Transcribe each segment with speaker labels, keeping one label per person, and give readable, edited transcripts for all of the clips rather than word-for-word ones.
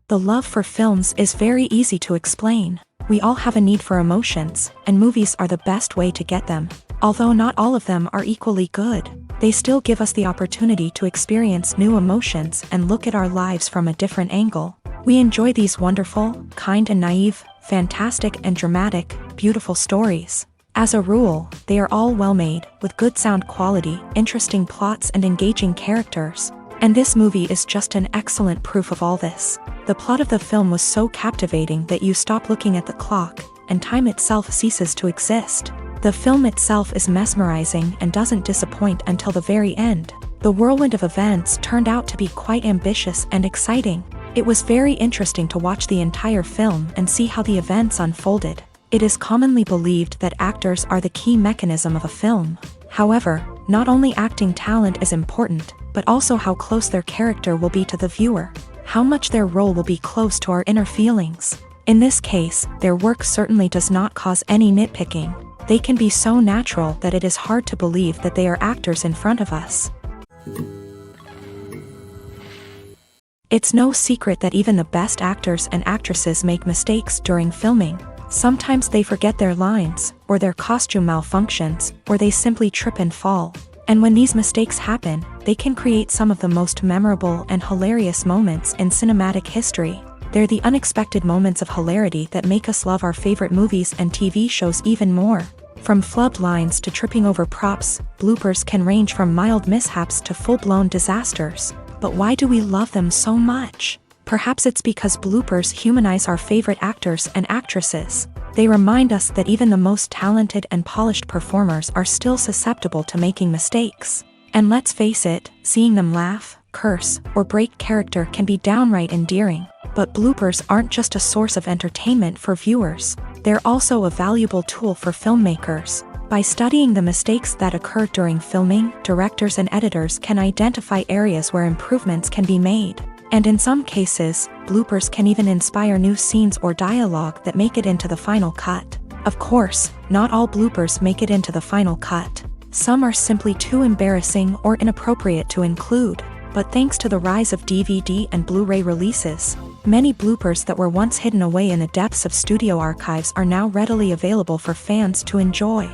Speaker 1: The love for films is very easy to explain. We all have a need for emotions, and movies are the best way to get them. Although not all of them are equally good, they still give us the opportunity to experience new emotions and look at our lives from a different angle. We enjoy these wonderful, kind and naive, fantastic and dramatic, beautiful stories. As a rule, they are all well-made, with good sound quality, interesting plots and engaging characters. And this movie is just an excellent proof of all this. The plot of the film was so captivating that you stop looking at the clock, and time itself ceases to exist. The film itself is mesmerizing and doesn't disappoint until the very end. The whirlwind of events turned out to be quite ambitious and exciting. It was very interesting to watch the entire film and see how the events unfolded. It is commonly believed that actors are the key mechanism of a film. However, not only acting talent is important, but also how close their character will be to the viewer. How much their role will be close to our inner feelings. In this case, their work certainly does not cause any nitpicking. They can be so natural that it is hard to believe that they are actors in front of us. It's no secret that even the best actors and actresses make mistakes during filming. Sometimes they forget their lines, or their costume malfunctions, or they simply trip and fall. And when these mistakes happen, they can create some of the most memorable and hilarious moments in cinematic history. They're the unexpected moments of hilarity that make us love our favorite movies and TV shows even more. From flubbed lines to tripping over props, bloopers can range from mild mishaps to full-blown disasters. But why do we love them so much? Perhaps it's because bloopers humanize our favorite actors and actresses. They remind us that even the most talented and polished performers are still susceptible to making mistakes. And let's face it, seeing them laugh, curse, or break character can be downright endearing. But bloopers aren't just a source of entertainment for viewers. They're also a valuable tool for filmmakers. By studying the mistakes that occur during filming, directors and editors can identify areas where improvements can be made. And in some cases, bloopers can even inspire new scenes or dialogue that make it into the final cut. Of course, not all bloopers make it into the final cut. Some are simply too embarrassing or inappropriate to include. But thanks to the rise of DVD and Blu-ray releases, many bloopers that were once hidden away in the depths of studio archives are now readily available for fans to enjoy.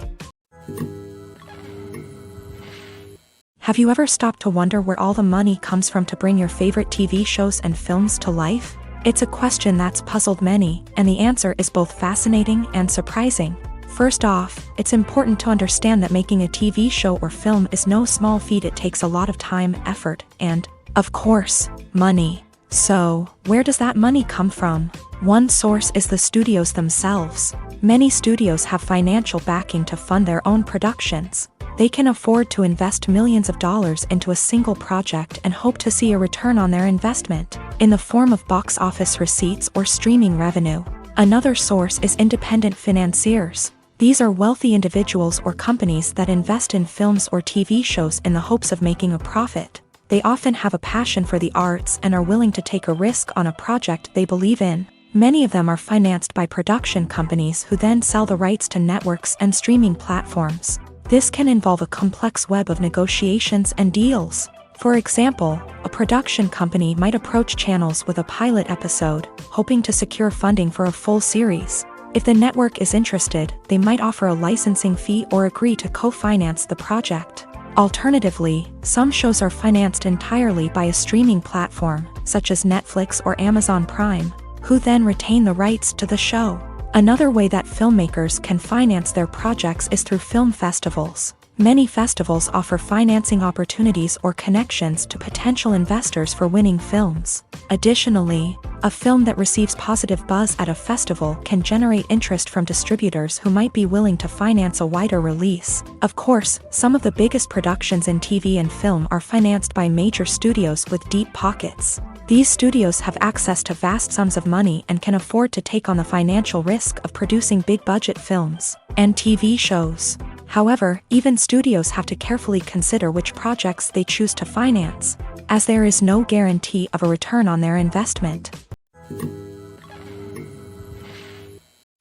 Speaker 1: Have you ever stopped to wonder where all the money comes from to bring your favorite TV shows and films to life? It's a question that's puzzled many, and the answer is both fascinating and surprising. First off, it's important to understand that making a TV show or film is no small feat. It takes a lot of time, effort, and, of course, money. So, where does that money come from? One source is the studios themselves. Many studios have financial backing to fund their own productions. They can afford to invest millions of dollars into a single project and hope to see a return on their investment, in the form of box office receipts or streaming revenue. Another source is independent financiers. These are wealthy individuals or companies that invest in films or TV shows in the hopes of making a profit. They often have a passion for the arts and are willing to take a risk on a project they believe in. Many of them are financed by production companies who then sell the rights to networks and streaming platforms. This can involve a complex web of negotiations and deals. For example, a production company might approach channels with a pilot episode, hoping to secure funding for a full series. If the network is interested, they might offer a licensing fee or agree to co-finance the project. Alternatively, some shows are financed entirely by a streaming platform, such as Netflix or Amazon Prime, who then retain the rights to the show. Another way that filmmakers can finance their projects is through film festivals. Many festivals offer financing opportunities or connections to potential investors for winning films. Additionally, a film that receives positive buzz at a festival can generate interest from distributors who might be willing to finance a wider release. Of course, some of the biggest productions in TV and film are financed by major studios with deep pockets. These studios have access to vast sums of money and can afford to take on the financial risk of producing big-budget films and TV shows. However, even studios have to carefully consider which projects they choose to finance, as there is no guarantee of a return on their investment.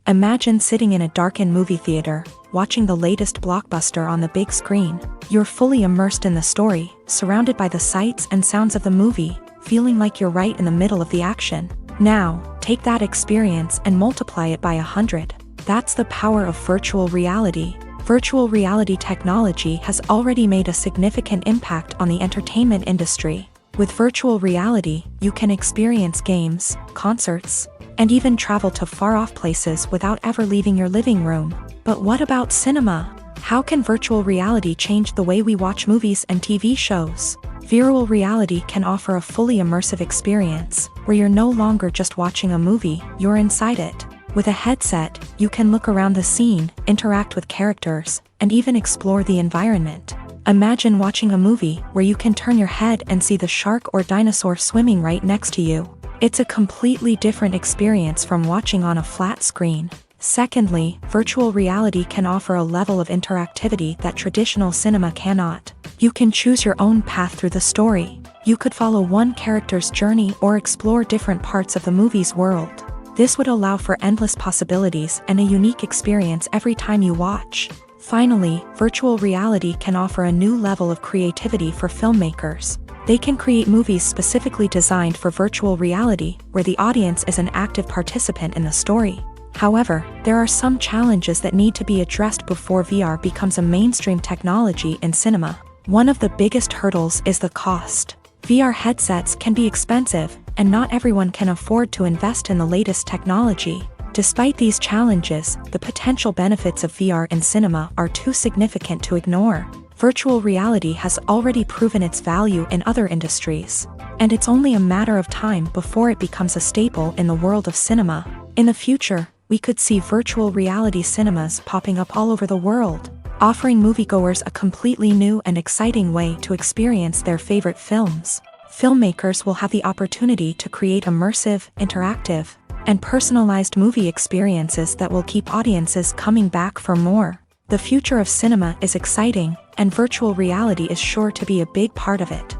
Speaker 1: Imagine sitting in a darkened movie theater, watching the latest blockbuster on the big screen. You're fully immersed in the story, surrounded by the sights and sounds of the movie, feeling like you're right in the middle of the action. Now, take that experience and multiply it by 100. That's the power of virtual reality. Virtual reality technology has already made a significant impact on the entertainment industry. With virtual reality, you can experience games, concerts, and even travel to far-off places without ever leaving your living room. But what about cinema? How can virtual reality change the way we watch movies and TV shows? Virtual reality can offer a fully immersive experience, where you're no longer just watching a movie, you're inside it. With a headset, you can look around the scene, interact with characters, and even explore the environment. Imagine watching a movie where you can turn your head and see the shark or dinosaur swimming right next to you. It's a completely different experience from watching on a flat screen. Secondly, virtual reality can offer a level of interactivity that traditional cinema cannot. You can choose your own path through the story. You could follow one character's journey or explore different parts of the movie's world. This would allow for endless possibilities and a unique experience every time you watch. Finally, virtual reality can offer a new level of creativity for filmmakers. They can create movies specifically designed for virtual reality, where the audience is an active participant in the story. However, there are some challenges that need to be addressed before VR becomes a mainstream technology in cinema. One of the biggest hurdles is the cost. VR headsets can be expensive, and not everyone can afford to invest in the latest technology. Despite these challenges, the potential benefits of VR in cinema are too significant to ignore. Virtual reality has already proven its value in other industries, and it's only a matter of time before it becomes a staple in the world of cinema. In the future, we could see virtual reality cinemas popping up all over the world, offering moviegoers a completely new and exciting way to experience their favorite films. Filmmakers will have the opportunity to create immersive, interactive, and personalized movie experiences that will keep audiences coming back for more. The future of cinema is exciting, and virtual reality is sure to be a big part of it.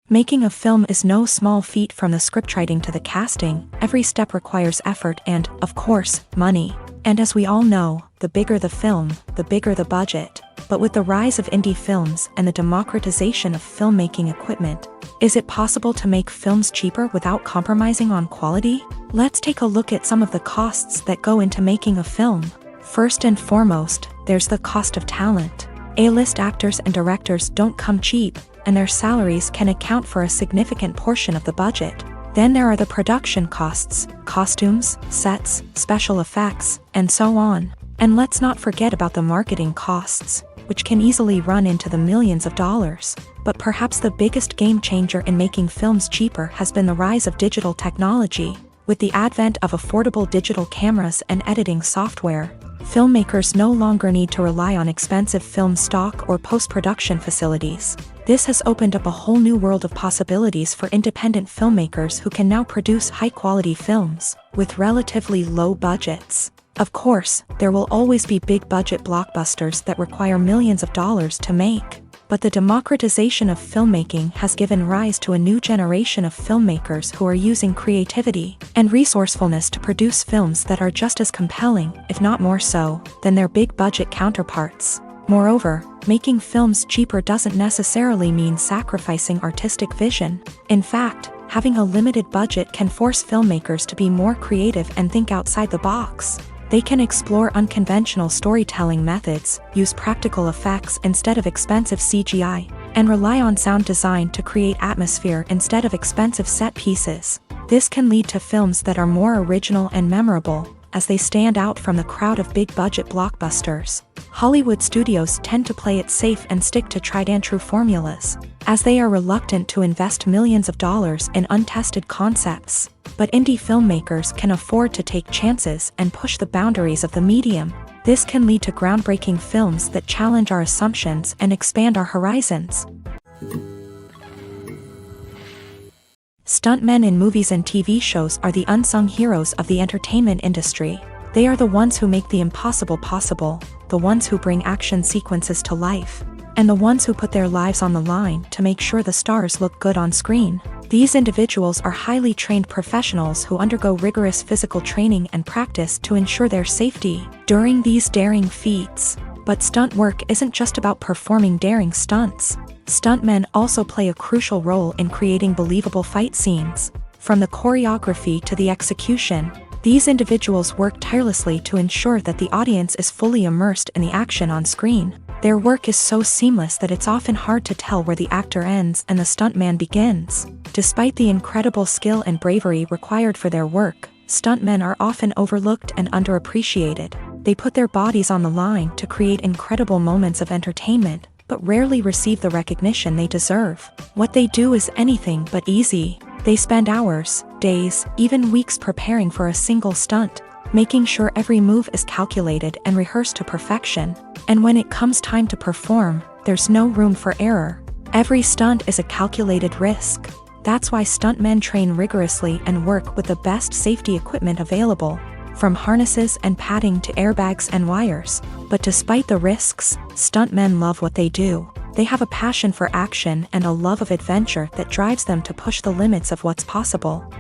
Speaker 1: Making a film is no small feat. From the scriptwriting to the casting, every step requires effort and, of course, money. And as we all know, the bigger the film, the bigger the budget. But with the rise of indie films and the democratization of filmmaking equipment, is it possible to make films cheaper without compromising on quality? Let's take a look at some of the costs that go into making a film. First and foremost, there's the cost of talent. A-list actors and directors don't come cheap, and their salaries can account for a significant portion of the budget. Then there are the production costs, costumes, sets, special effects, and so on. And let's not forget about the marketing costs, which can easily run into the millions of dollars. But perhaps the biggest game changer in making films cheaper has been the rise of digital technology. With the advent of affordable digital cameras and editing software, filmmakers no longer need to rely on expensive film stock or post-production facilities. This has opened up a whole new world of possibilities for independent filmmakers who can now produce high-quality films with relatively low budgets. Of course, there will always be big-budget blockbusters that require millions of dollars to make. But the democratization of filmmaking has given rise to a new generation of filmmakers who are using creativity and resourcefulness to produce films that are just as compelling, if not more so, than their big-budget counterparts. Moreover, making films cheaper doesn't necessarily mean sacrificing artistic vision. In fact, having a limited budget can force filmmakers to be more creative and think outside the box. They can explore unconventional storytelling methods, use practical effects instead of expensive CGI, and rely on sound design to create atmosphere instead of expensive set pieces. This can lead to films that are more original and memorable, as they stand out from the crowd of big-budget blockbusters. Hollywood studios tend to play it safe and stick to tried-and-true formulas, as they are reluctant to invest millions of dollars in untested concepts. But indie filmmakers can afford to take chances and push the boundaries of the medium. This can lead to groundbreaking films that challenge our assumptions and expand our horizons. Stuntmen in movies and TV shows are the unsung heroes of the entertainment industry. They are the ones who make the impossible possible, the ones who bring action sequences to life, and the ones who put their lives on the line to make sure the stars look good on screen. These individuals are highly trained professionals who undergo rigorous physical training and practice to ensure their safety during these daring feats. But stunt work isn't just about performing daring stunts. Stuntmen also play a crucial role in creating believable fight scenes. From the choreography to the execution, these individuals work tirelessly to ensure that the audience is fully immersed in the action on screen. Their work is so seamless that it's often hard to tell where the actor ends and the stuntman begins. Despite the incredible skill and bravery required for their work, stuntmen are often overlooked and underappreciated. They put their bodies on the line to create incredible moments of entertainment, but rarely receive the recognition they deserve. What they do is anything but easy. They spend hours, days, even weeks preparing for a single stunt, making sure every move is calculated and rehearsed to perfection. And when it comes time to perform, there's no room for error. Every stunt is a calculated risk. That's why stuntmen train rigorously and work with the best safety equipment available, from harnesses and padding to airbags and wires. But despite the risks, stuntmen love what they do. They have a passion for action and a love of adventure that drives them to push the limits of what's possible.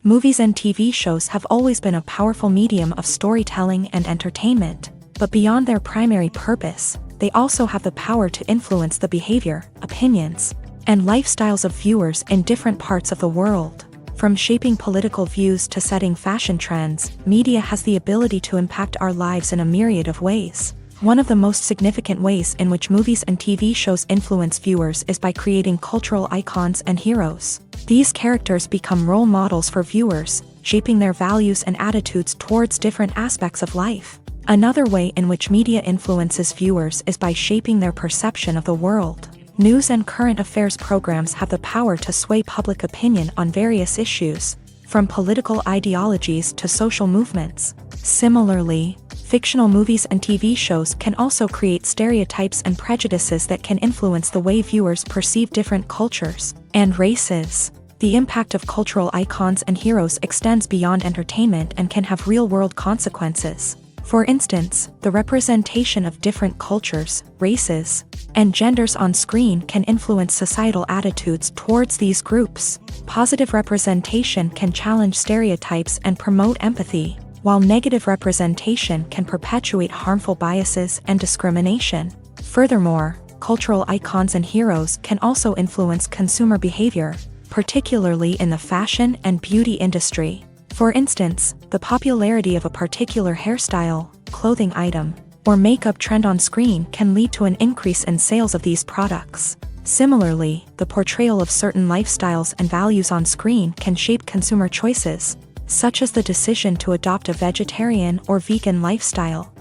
Speaker 1: Movies and TV shows have always been a powerful medium of storytelling and entertainment, but beyond their primary purpose, they also have the power to influence the behavior, opinions, and lifestyles of viewers in different parts of the world. From shaping political views to setting fashion trends, media has the ability to impact our lives in a myriad of ways. One of the most significant ways in which movies and TV shows influence viewers is by creating cultural icons and heroes. These characters become role models for viewers, shaping their values and attitudes towards different aspects of life. Another way in which media influences viewers is by shaping their perception of the world. News and current affairs programs have the power to sway public opinion on various issues, from political ideologies to social movements. Similarly, fictional movies and TV shows can also create stereotypes and prejudices that can influence the way viewers perceive different cultures and races. The impact of cultural icons and heroes extends beyond entertainment and can have real-world consequences. For instance, the representation of different cultures, races, and genders on screen can influence societal attitudes towards these groups. Positive representation can challenge stereotypes and promote empathy, while negative representation can perpetuate harmful biases and discrimination. Furthermore, cultural icons and heroes can also influence consumer behavior, particularly in the fashion and beauty industry. For instance, the popularity of a particular hairstyle, clothing item, or makeup trend on screen can lead to an increase in sales of these products. Similarly, the portrayal of certain lifestyles and values on screen can shape consumer choices, such as the decision to adopt a vegetarian or vegan lifestyle.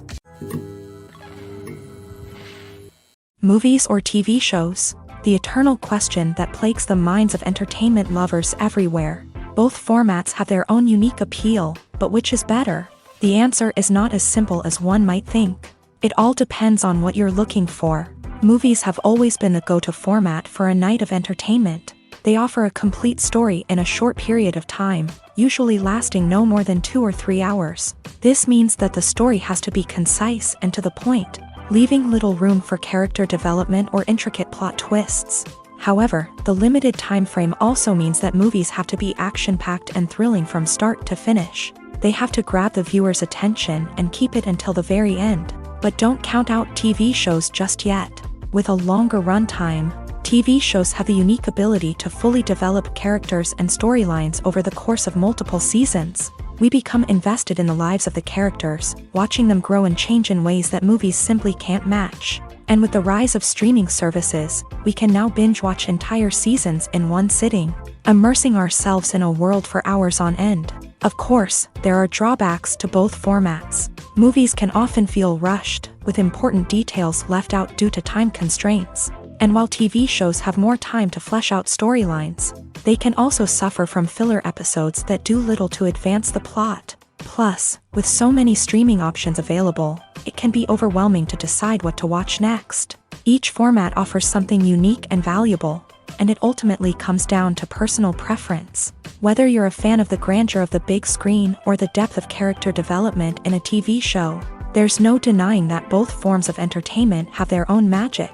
Speaker 1: Movies or TV shows? The eternal question that plagues the minds of entertainment lovers everywhere. Both formats have their own unique appeal, but which is better? The answer is not as simple as one might think. It all depends on what you're looking for. Movies have always been the go-to format for a night of entertainment. They offer a complete story in a short period of time, usually lasting no more than 2 or 3 hours. This means that the story has to be concise and to the point, leaving little room for character development or intricate plot twists. However, the limited time frame also means that movies have to be action-packed and thrilling from start to finish. They have to grab the viewer's attention and keep it until the very end. But don't count out TV shows just yet. With a longer runtime, TV shows have the unique ability to fully develop characters and storylines over the course of multiple seasons. We become invested in the lives of the characters, watching them grow and change in ways that movies simply can't match. And with the rise of streaming services, we can now binge-watch entire seasons in one sitting, immersing ourselves in a world for hours on end. Of course, there are drawbacks to both formats. Movies can often feel rushed, with important details left out due to time constraints. And while TV shows have more time to flesh out storylines, they can also suffer from filler episodes that do little to advance the plot. Plus, with so many streaming options available, it can be overwhelming to decide what to watch next. Each format offers something unique and valuable, and it ultimately comes down to personal preference. Whether you're a fan of the grandeur of the big screen or the depth of character development in a TV show, there's no denying that both forms of entertainment have their own magic.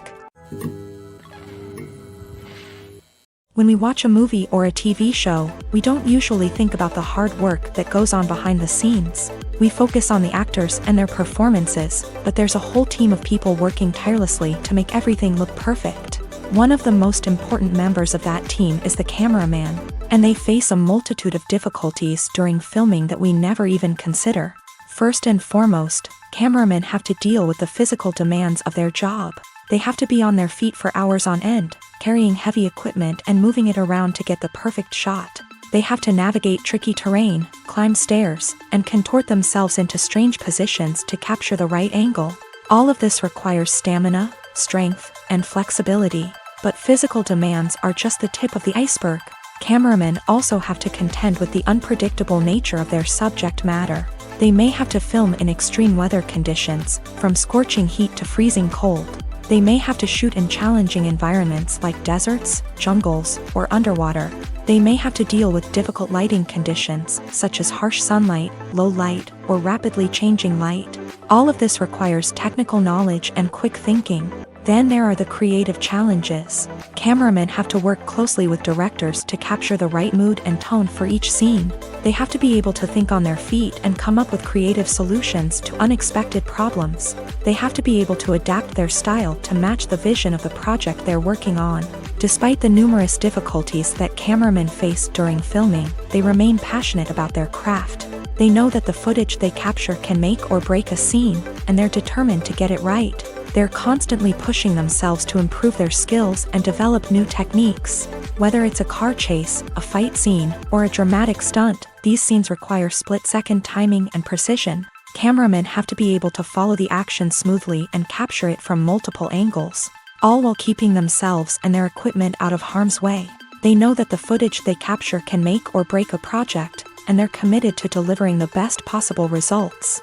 Speaker 1: When we watch a movie or a TV show, we don't usually think about the hard work that goes on behind the scenes. We focus on the actors and their performances, but there's a whole team of people working tirelessly to make everything look perfect. One of the most important members of that team is the cameraman, and they face a multitude of difficulties during filming that we never even consider. First and foremost, cameramen have to deal with the physical demands of their job. They have to be on their feet for hours on end, carrying heavy equipment and moving it around to get the perfect shot. They have to navigate tricky terrain, climb stairs, and contort themselves into strange positions to capture the right angle. All of this requires stamina, strength, and flexibility. But physical demands are just the tip of the iceberg. Cameramen also have to contend with the unpredictable nature of their subject matter. They may have to film in extreme weather conditions, from scorching heat to freezing cold. They may have to shoot in challenging environments like deserts, jungles, or underwater. They may have to deal with difficult lighting conditions, such as harsh sunlight, low light, or rapidly changing light. All of this requires technical knowledge and quick thinking. Then there are the creative challenges. Cameramen have to work closely with directors to capture the right mood and tone for each scene. They have to be able to think on their feet and come up with creative solutions to unexpected problems. They have to be able to adapt their style to match the vision of the project they're working on. Despite the numerous difficulties that cameramen face during filming, they remain passionate about their craft. They know that the footage they capture can make or break a scene, and they're determined to get it right. They're constantly pushing themselves to improve their skills and develop new techniques. Whether it's a car chase, a fight scene, or a dramatic stunt, these scenes require split-second timing and precision. Cameramen have to be able to follow the action smoothly and capture it from multiple angles, all while keeping themselves and their equipment out of harm's way. They know that the footage they capture can make or break a project, and they're committed to delivering the best possible results.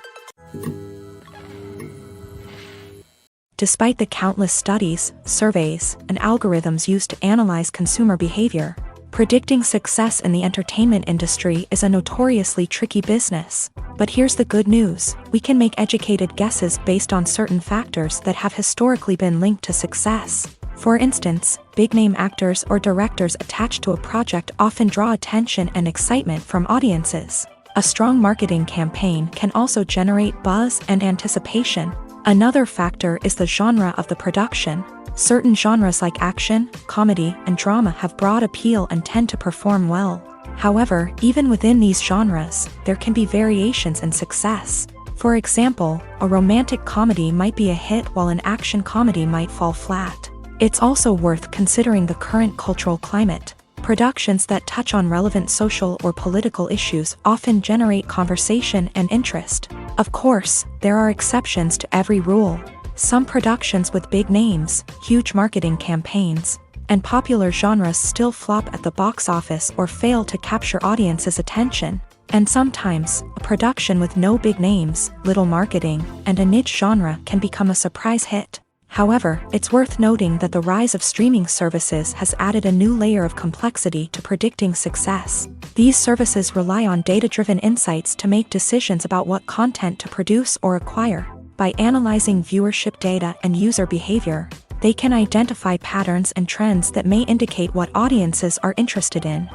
Speaker 1: Despite the countless studies, surveys, and algorithms used to analyze consumer behavior, predicting success in the entertainment industry is a notoriously tricky business. But here's the good news: we can make educated guesses based on certain factors that have historically been linked to success. For instance, big-name actors or directors attached to a project often draw attention and excitement from audiences. A strong marketing campaign can also generate buzz and anticipation. Another factor is the genre of the production. Certain genres like action, comedy, and drama have broad appeal and tend to perform well. However, even within these genres, there can be variations in success. For example, a romantic comedy might be a hit while an action comedy might fall flat. It's also worth considering the current cultural climate. Productions that touch on relevant social or political issues often generate conversation and interest. Of course, there are exceptions to every rule. Some productions with big names, huge marketing campaigns, and popular genres still flop at the box office or fail to capture audiences' attention. And sometimes, a production with no big names, little marketing, and a niche genre can become a surprise hit. However, it's worth noting that the rise of streaming services has added a new layer of complexity to predicting success. These services rely on data-driven insights to make decisions about what content to produce or acquire. By analyzing viewership data and user behavior, they can identify patterns and trends that may indicate what audiences are interested in.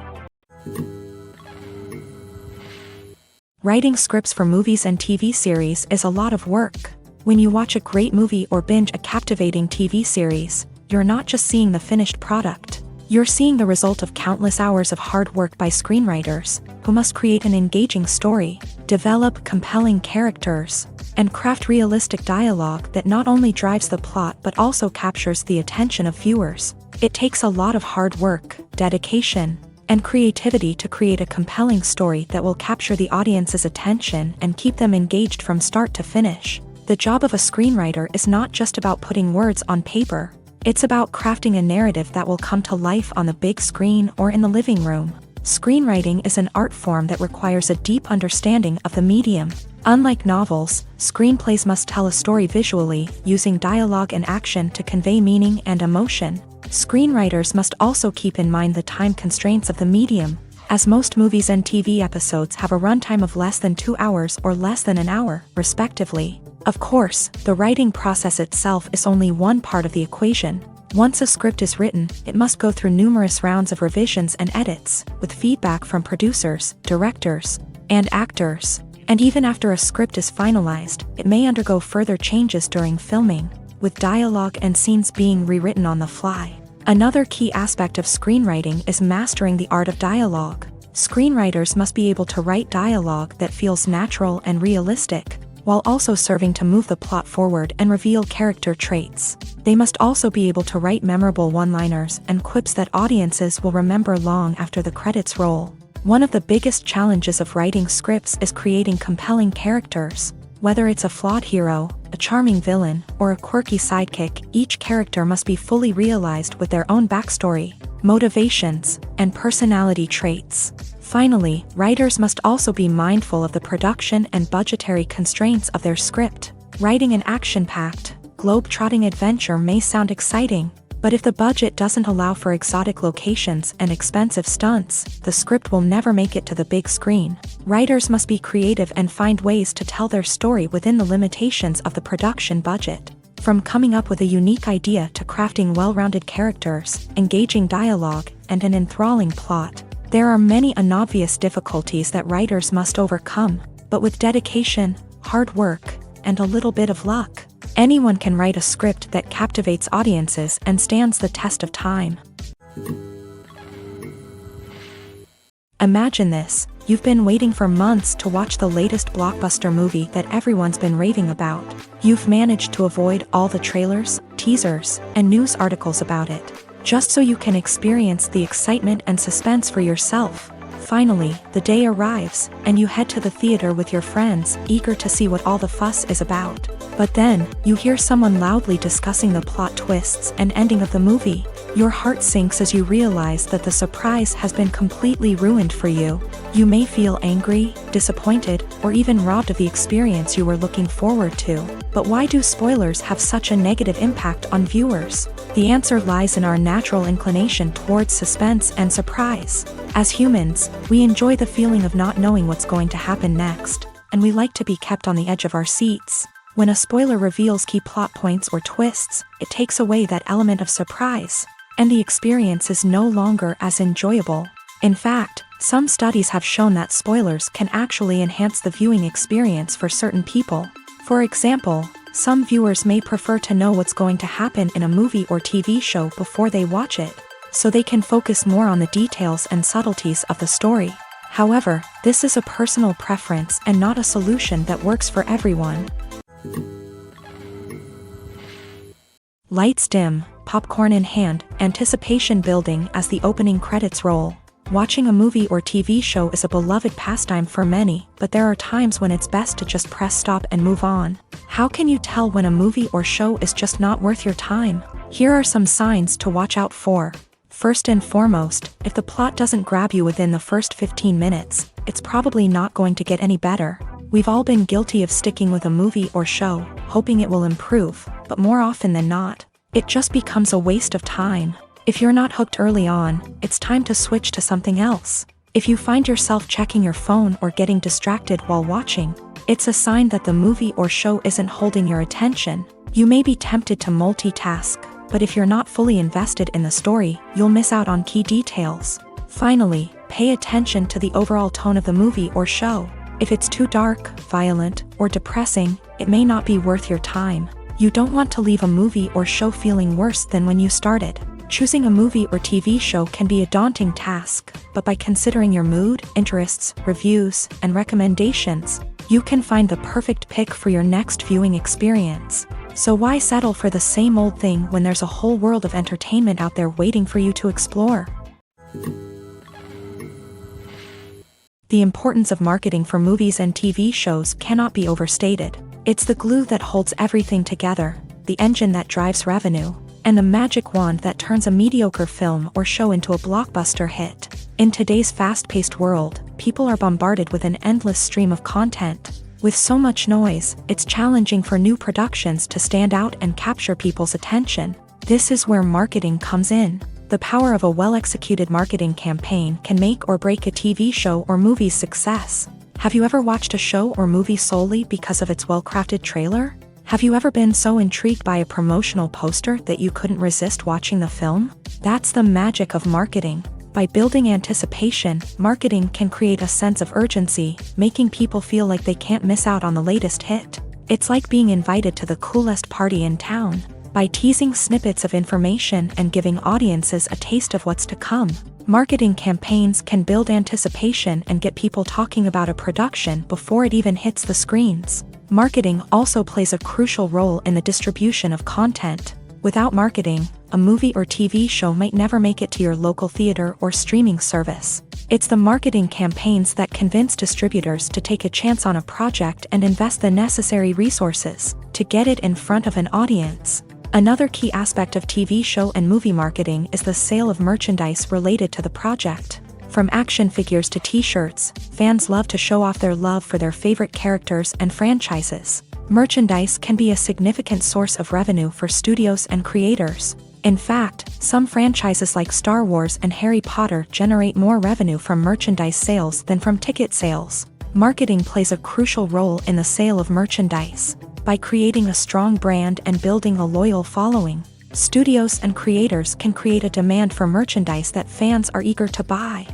Speaker 1: Writing scripts for movies and TV series is a lot of work. When you watch a great movie or binge a captivating TV series, you're not just seeing the finished product. You're seeing the result of countless hours of hard work by screenwriters, who must create an engaging story, develop compelling characters, and craft realistic dialogue that not only drives the plot but also captures the attention of viewers. It takes a lot of hard work, dedication, and creativity to create a compelling story that will capture the audience's attention and keep them engaged from start to finish. The job of a screenwriter is not just about putting words on paper. It's about crafting a narrative that will come to life on the big screen or in the living room. Screenwriting is an art form that requires a deep understanding of the medium. Unlike novels, screenplays must tell a story visually, using dialogue and action to convey meaning and emotion. Screenwriters must also keep in mind the time constraints of the medium, as most movies and TV episodes have a runtime of less than 2 hours or less than an hour, respectively. Of course, the writing process itself is only one part of the equation. Once a script is written, it must go through numerous rounds of revisions and edits, with feedback from producers, directors, and actors. And even after a script is finalized, it may undergo further changes during filming, with dialogue and scenes being rewritten on the fly. Another key aspect of screenwriting is mastering the art of dialogue. Screenwriters must be able to write dialogue that feels natural and realistic, while also serving to move the plot forward and reveal character traits. They must also be able to write memorable one-liners and quips that audiences will remember long after the credits roll. One of the biggest challenges of writing scripts is creating compelling characters. Whether it's a flawed hero, a charming villain, or a quirky sidekick, each character must be fully realized with their own backstory, motivations, and personality traits. Finally, writers must also be mindful of the production and budgetary constraints of their script. Writing an action-packed, globe-trotting adventure may sound exciting, but if the budget doesn't allow for exotic locations and expensive stunts, the script will never make it to the big screen. Writers must be creative and find ways to tell their story within the limitations of the production budget. From coming up with a unique idea to crafting well-rounded characters, engaging dialogue, and an enthralling plot, there are many unobvious difficulties that writers must overcome, but with dedication, hard work, and a little bit of luck, anyone can write a script that captivates audiences and stands the test of time. Imagine this: you've been waiting for months to watch the latest blockbuster movie that everyone's been raving about. You've managed to avoid all the trailers, teasers, and news articles about it, just so you can experience the excitement and suspense for yourself. Finally, the day arrives, and you head to the theater with your friends, eager to see what all the fuss is about. But then, you hear someone loudly discussing the plot twists and ending of the movie. Your heart sinks as you realize that the surprise has been completely ruined for you. You may feel angry, disappointed, or even robbed of the experience you were looking forward to. But why do spoilers have such a negative impact on viewers? The answer lies in our natural inclination towards suspense and surprise. As humans, we enjoy the feeling of not knowing what's going to happen next, and we like to be kept on the edge of our seats. When a spoiler reveals key plot points or twists, it takes away that element of surprise, and the experience is no longer as enjoyable. In fact, some studies have shown that spoilers can actually enhance the viewing experience for certain people. For example, some viewers may prefer to know what's going to happen in a movie or TV show before they watch it, so they can focus more on the details and subtleties of the story. However, this is a personal preference and not a solution that works for everyone. Lights dim, popcorn in hand, anticipation building as the opening credits roll. Watching a movie or TV show is a beloved pastime for many, but there are times when it's best to just press stop and move on. How can you tell when a movie or show is just not worth your time? Here are some signs to watch out for. First and foremost, if the plot doesn't grab you within the first 15 minutes, it's probably not going to get any better. We've all been guilty of sticking with a movie or show, hoping it will improve, but more often than not, it just becomes a waste of time. If you're not hooked early on, it's time to switch to something else. If you find yourself checking your phone or getting distracted while watching, it's a sign that the movie or show isn't holding your attention. You may be tempted to multitask, but if you're not fully invested in the story, you'll miss out on key details. Finally, pay attention to the overall tone of the movie or show. If it's too dark, violent, or depressing, it may not be worth your time. You don't want to leave a movie or show feeling worse than when you started. Choosing a movie or TV show can be a daunting task, but by considering your mood, interests, reviews, and recommendations, you can find the perfect pick for your next viewing experience. So why settle for the same old thing when there's a whole world of entertainment out there waiting for you to explore? The importance of marketing for movies and TV shows cannot be overstated. It's the glue that holds everything together, the engine that drives revenue, and the magic wand that turns a mediocre film or show into a blockbuster hit. In today's fast-paced world, people are bombarded with an endless stream of content. With so much noise, it's challenging for new productions to stand out and capture people's attention. This is where marketing comes in. The power of a well-executed marketing campaign can make or break a TV show or movie's success. Have you ever watched a show or movie solely because of its well-crafted trailer? Have you ever been so intrigued by a promotional poster that you couldn't resist watching the film? That's the magic of marketing. By building anticipation, marketing can create a sense of urgency, making people feel like they can't miss out on the latest hit. It's like being invited to the coolest party in town. By teasing snippets of information and giving audiences a taste of what's to come, marketing campaigns can build anticipation and get people talking about a production before it even hits the screens. Marketing also plays a crucial role in the distribution of content. Without marketing, a movie or TV show might never make it to your local theater or streaming service. It's the marketing campaigns that convince distributors to take a chance on a project and invest the necessary resources to get it in front of an audience. Another key aspect of TV show and movie marketing is the sale of merchandise related to the project. From action figures to t-shirts, fans love to show off their love for their favorite characters and franchises. Merchandise can be a significant source of revenue for studios and creators. In fact, some franchises like Star Wars and Harry Potter generate more revenue from merchandise sales than from ticket sales. Marketing plays a crucial role in the sale of merchandise. By creating a strong brand and building a loyal following, studios and creators can create a demand for merchandise that fans are eager to buy.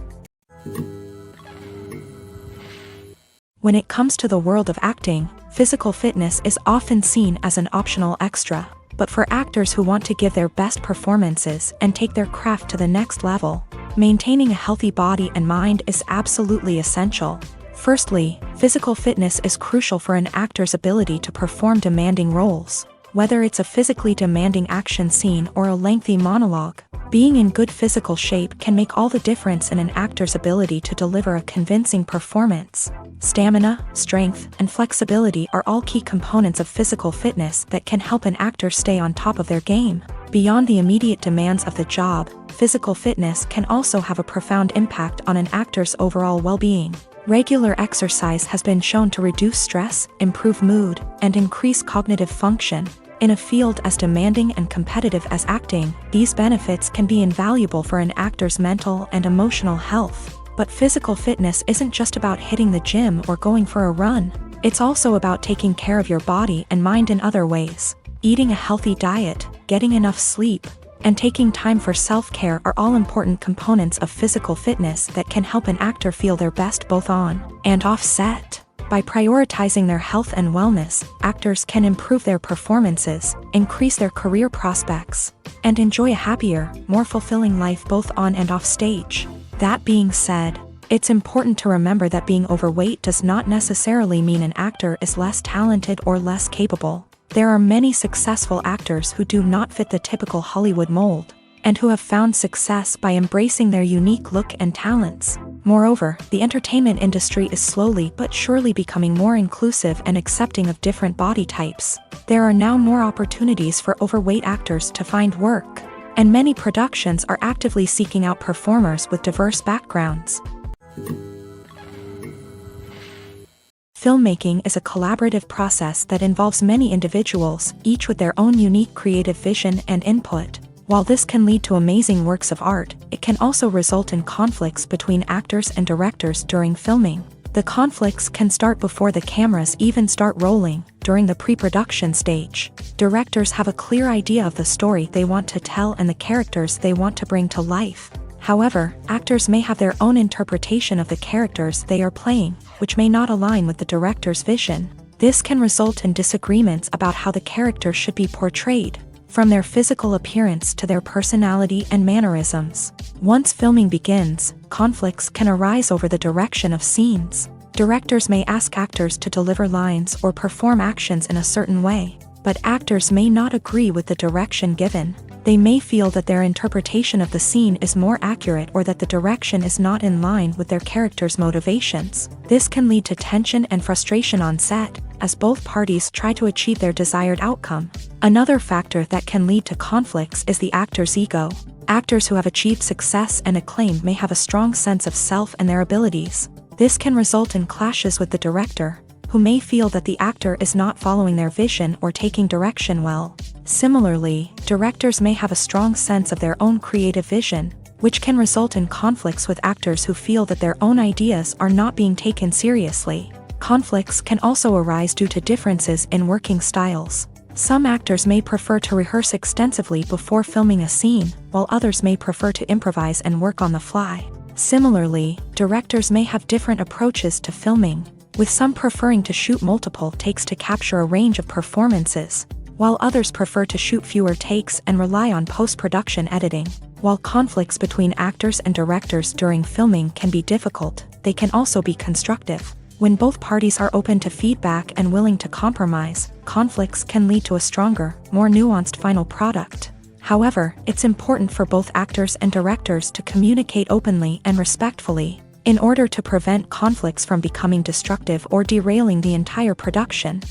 Speaker 1: When it comes to the world of acting, physical fitness is often seen as an optional extra. But for actors who want to give their best performances and take their craft to the next level, maintaining a healthy body and mind is absolutely essential. Firstly, physical fitness is crucial for an actor's ability to perform demanding roles. Whether it's a physically demanding action scene or a lengthy monologue, being in good physical shape can make all the difference in an actor's ability to deliver a convincing performance. Stamina, strength, and flexibility are all key components of physical fitness that can help an actor stay on top of their game. Beyond the immediate demands of the job, physical fitness can also have a profound impact on an actor's overall well-being. Regular exercise has been shown to reduce stress, improve mood, and increase cognitive function. In a field as demanding and competitive as acting, these benefits can be invaluable for an actor's mental and emotional health. But physical fitness isn't just about hitting the gym or going for a run. It's also about taking care of your body and mind in other ways. Eating a healthy diet, getting enough sleep, and taking time for self-care are all important components of physical fitness that can help an actor feel their best both on and off set. By prioritizing their health and wellness, actors can improve their performances, increase their career prospects, and enjoy a happier, more fulfilling life both on and off stage. That being said, it's important to remember that being overweight does not necessarily mean an actor is less talented or less capable. There are many successful actors who do not fit the typical Hollywood mold, and who have found success by embracing their unique look and talents. Moreover, the entertainment industry is slowly but surely becoming more inclusive and accepting of different body types. There are now more opportunities for overweight actors to find work, and many productions are actively seeking out performers with diverse backgrounds. Filmmaking is a collaborative process that involves many individuals, each with their own unique creative vision and input. While this can lead to amazing works of art, it can also result in conflicts between actors and directors during filming. The conflicts can start before the cameras even start rolling, during the pre-production stage. Directors have a clear idea of the story they want to tell and the characters they want to bring to life. However, actors may have their own interpretation of the characters they are playing, which may not align with the director's vision. This can result in disagreements about how the character should be portrayed, from their physical appearance to their personality and mannerisms. Once filming begins, conflicts can arise over the direction of scenes. Directors may ask actors to deliver lines or perform actions in a certain way, but actors may not agree with the direction given. They may feel that their interpretation of the scene is more accurate or that the direction is not in line with their character's motivations. This can lead to tension and frustration on set, as both parties try to achieve their desired outcome. Another factor that can lead to conflicts is the actor's ego. Actors who have achieved success and acclaim may have a strong sense of self and their abilities. This can result in clashes with the director, who may feel that the actor is not following their vision or taking direction well. Similarly, directors may have a strong sense of their own creative vision, which can result in conflicts with actors who feel that their own ideas are not being taken seriously. Conflicts can also arise due to differences in working styles. Some actors may prefer to rehearse extensively before filming a scene, while others may prefer to improvise and work on the fly. Similarly, directors may have different approaches to filming, with some preferring to shoot multiple takes to capture a range of performances, while others prefer to shoot fewer takes and rely on post-production editing. While conflicts between actors and directors during filming can be difficult, they can also be constructive. When both parties are open to feedback and willing to compromise, conflicts can lead to a stronger, more nuanced final product. However, it's important for both actors and directors to communicate openly and respectfully, in order to prevent conflicts from becoming destructive or derailing the entire production.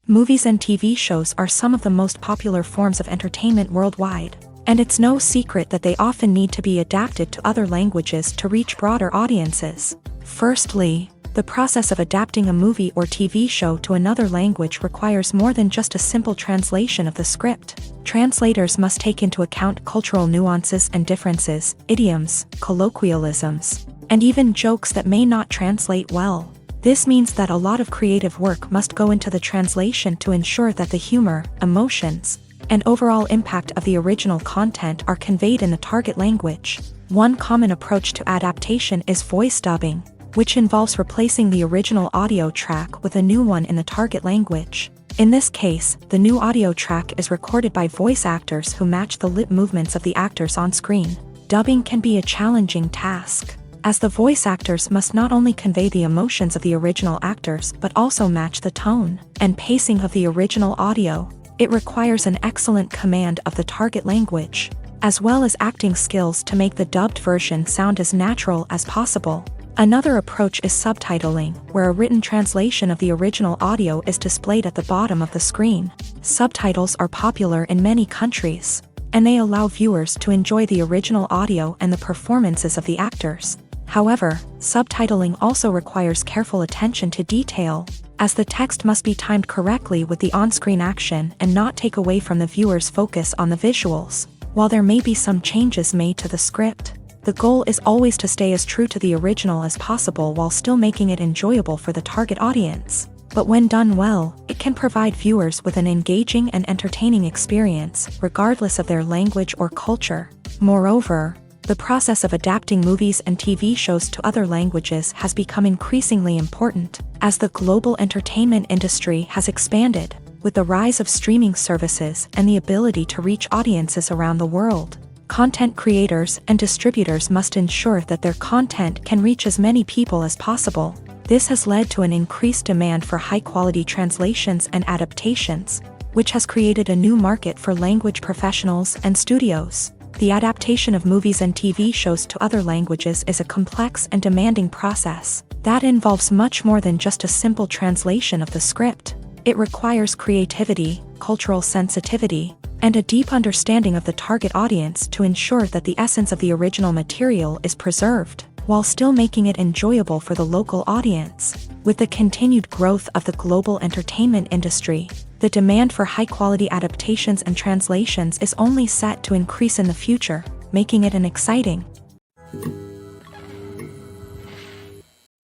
Speaker 1: Movies and TV shows are some of the most popular forms of entertainment worldwide, and it's no secret that they often need to be adapted to other languages to reach broader audiences. Firstly, the process of adapting a movie or TV show to another language requires more than just a simple translation of the script. Translators must take into account cultural nuances and differences, idioms, colloquialisms, and even jokes that may not translate well. This means that a lot of creative work must go into the translation to ensure that the humor, emotions, and overall impact of the original content are conveyed in the target language. One common approach to adaptation is voice dubbing, which involves replacing the original audio track with a new one in the target language. In this case, the new audio track is recorded by voice actors who match the lip movements of the actors on screen. Dubbing can be a challenging task, as the voice actors must not only convey the emotions of the original actors but also match the tone and pacing of the original audio. It requires an excellent command of the target language, as well as acting skills to make the dubbed version sound as natural as possible. Another approach is subtitling, where a written translation of the original audio is displayed at the bottom of the screen. Subtitles are popular in many countries, and they allow viewers to enjoy the original audio and the performances of the actors. However, subtitling also requires careful attention to detail, as the text must be timed correctly with the on-screen action and not take away from the viewer's focus on the visuals. While there may be some changes made to the script, the goal is always to stay as true to the original as possible while still making it enjoyable for the target audience. But when done well, it can provide viewers with an engaging and entertaining experience, regardless of their language or culture. Moreover, the process of adapting movies and TV shows to other languages has become increasingly important, as the global entertainment industry has expanded, with the rise of streaming services and the ability to reach audiences around the world. Content creators and distributors must ensure that their content can reach as many people as possible. This has led to an increased demand for high-quality translations and adaptations, which has created a new market for language professionals and studios. The adaptation of movies and TV shows to other languages is a complex and demanding process that involves much more than just a simple translation of the script. It requires creativity, cultural sensitivity, and a deep understanding of the target audience to ensure that the essence of the original material is preserved, while still making it enjoyable for the local audience. With the continued growth of the global entertainment industry, the demand for high-quality adaptations and translations is only set to increase in the future, making it an exciting.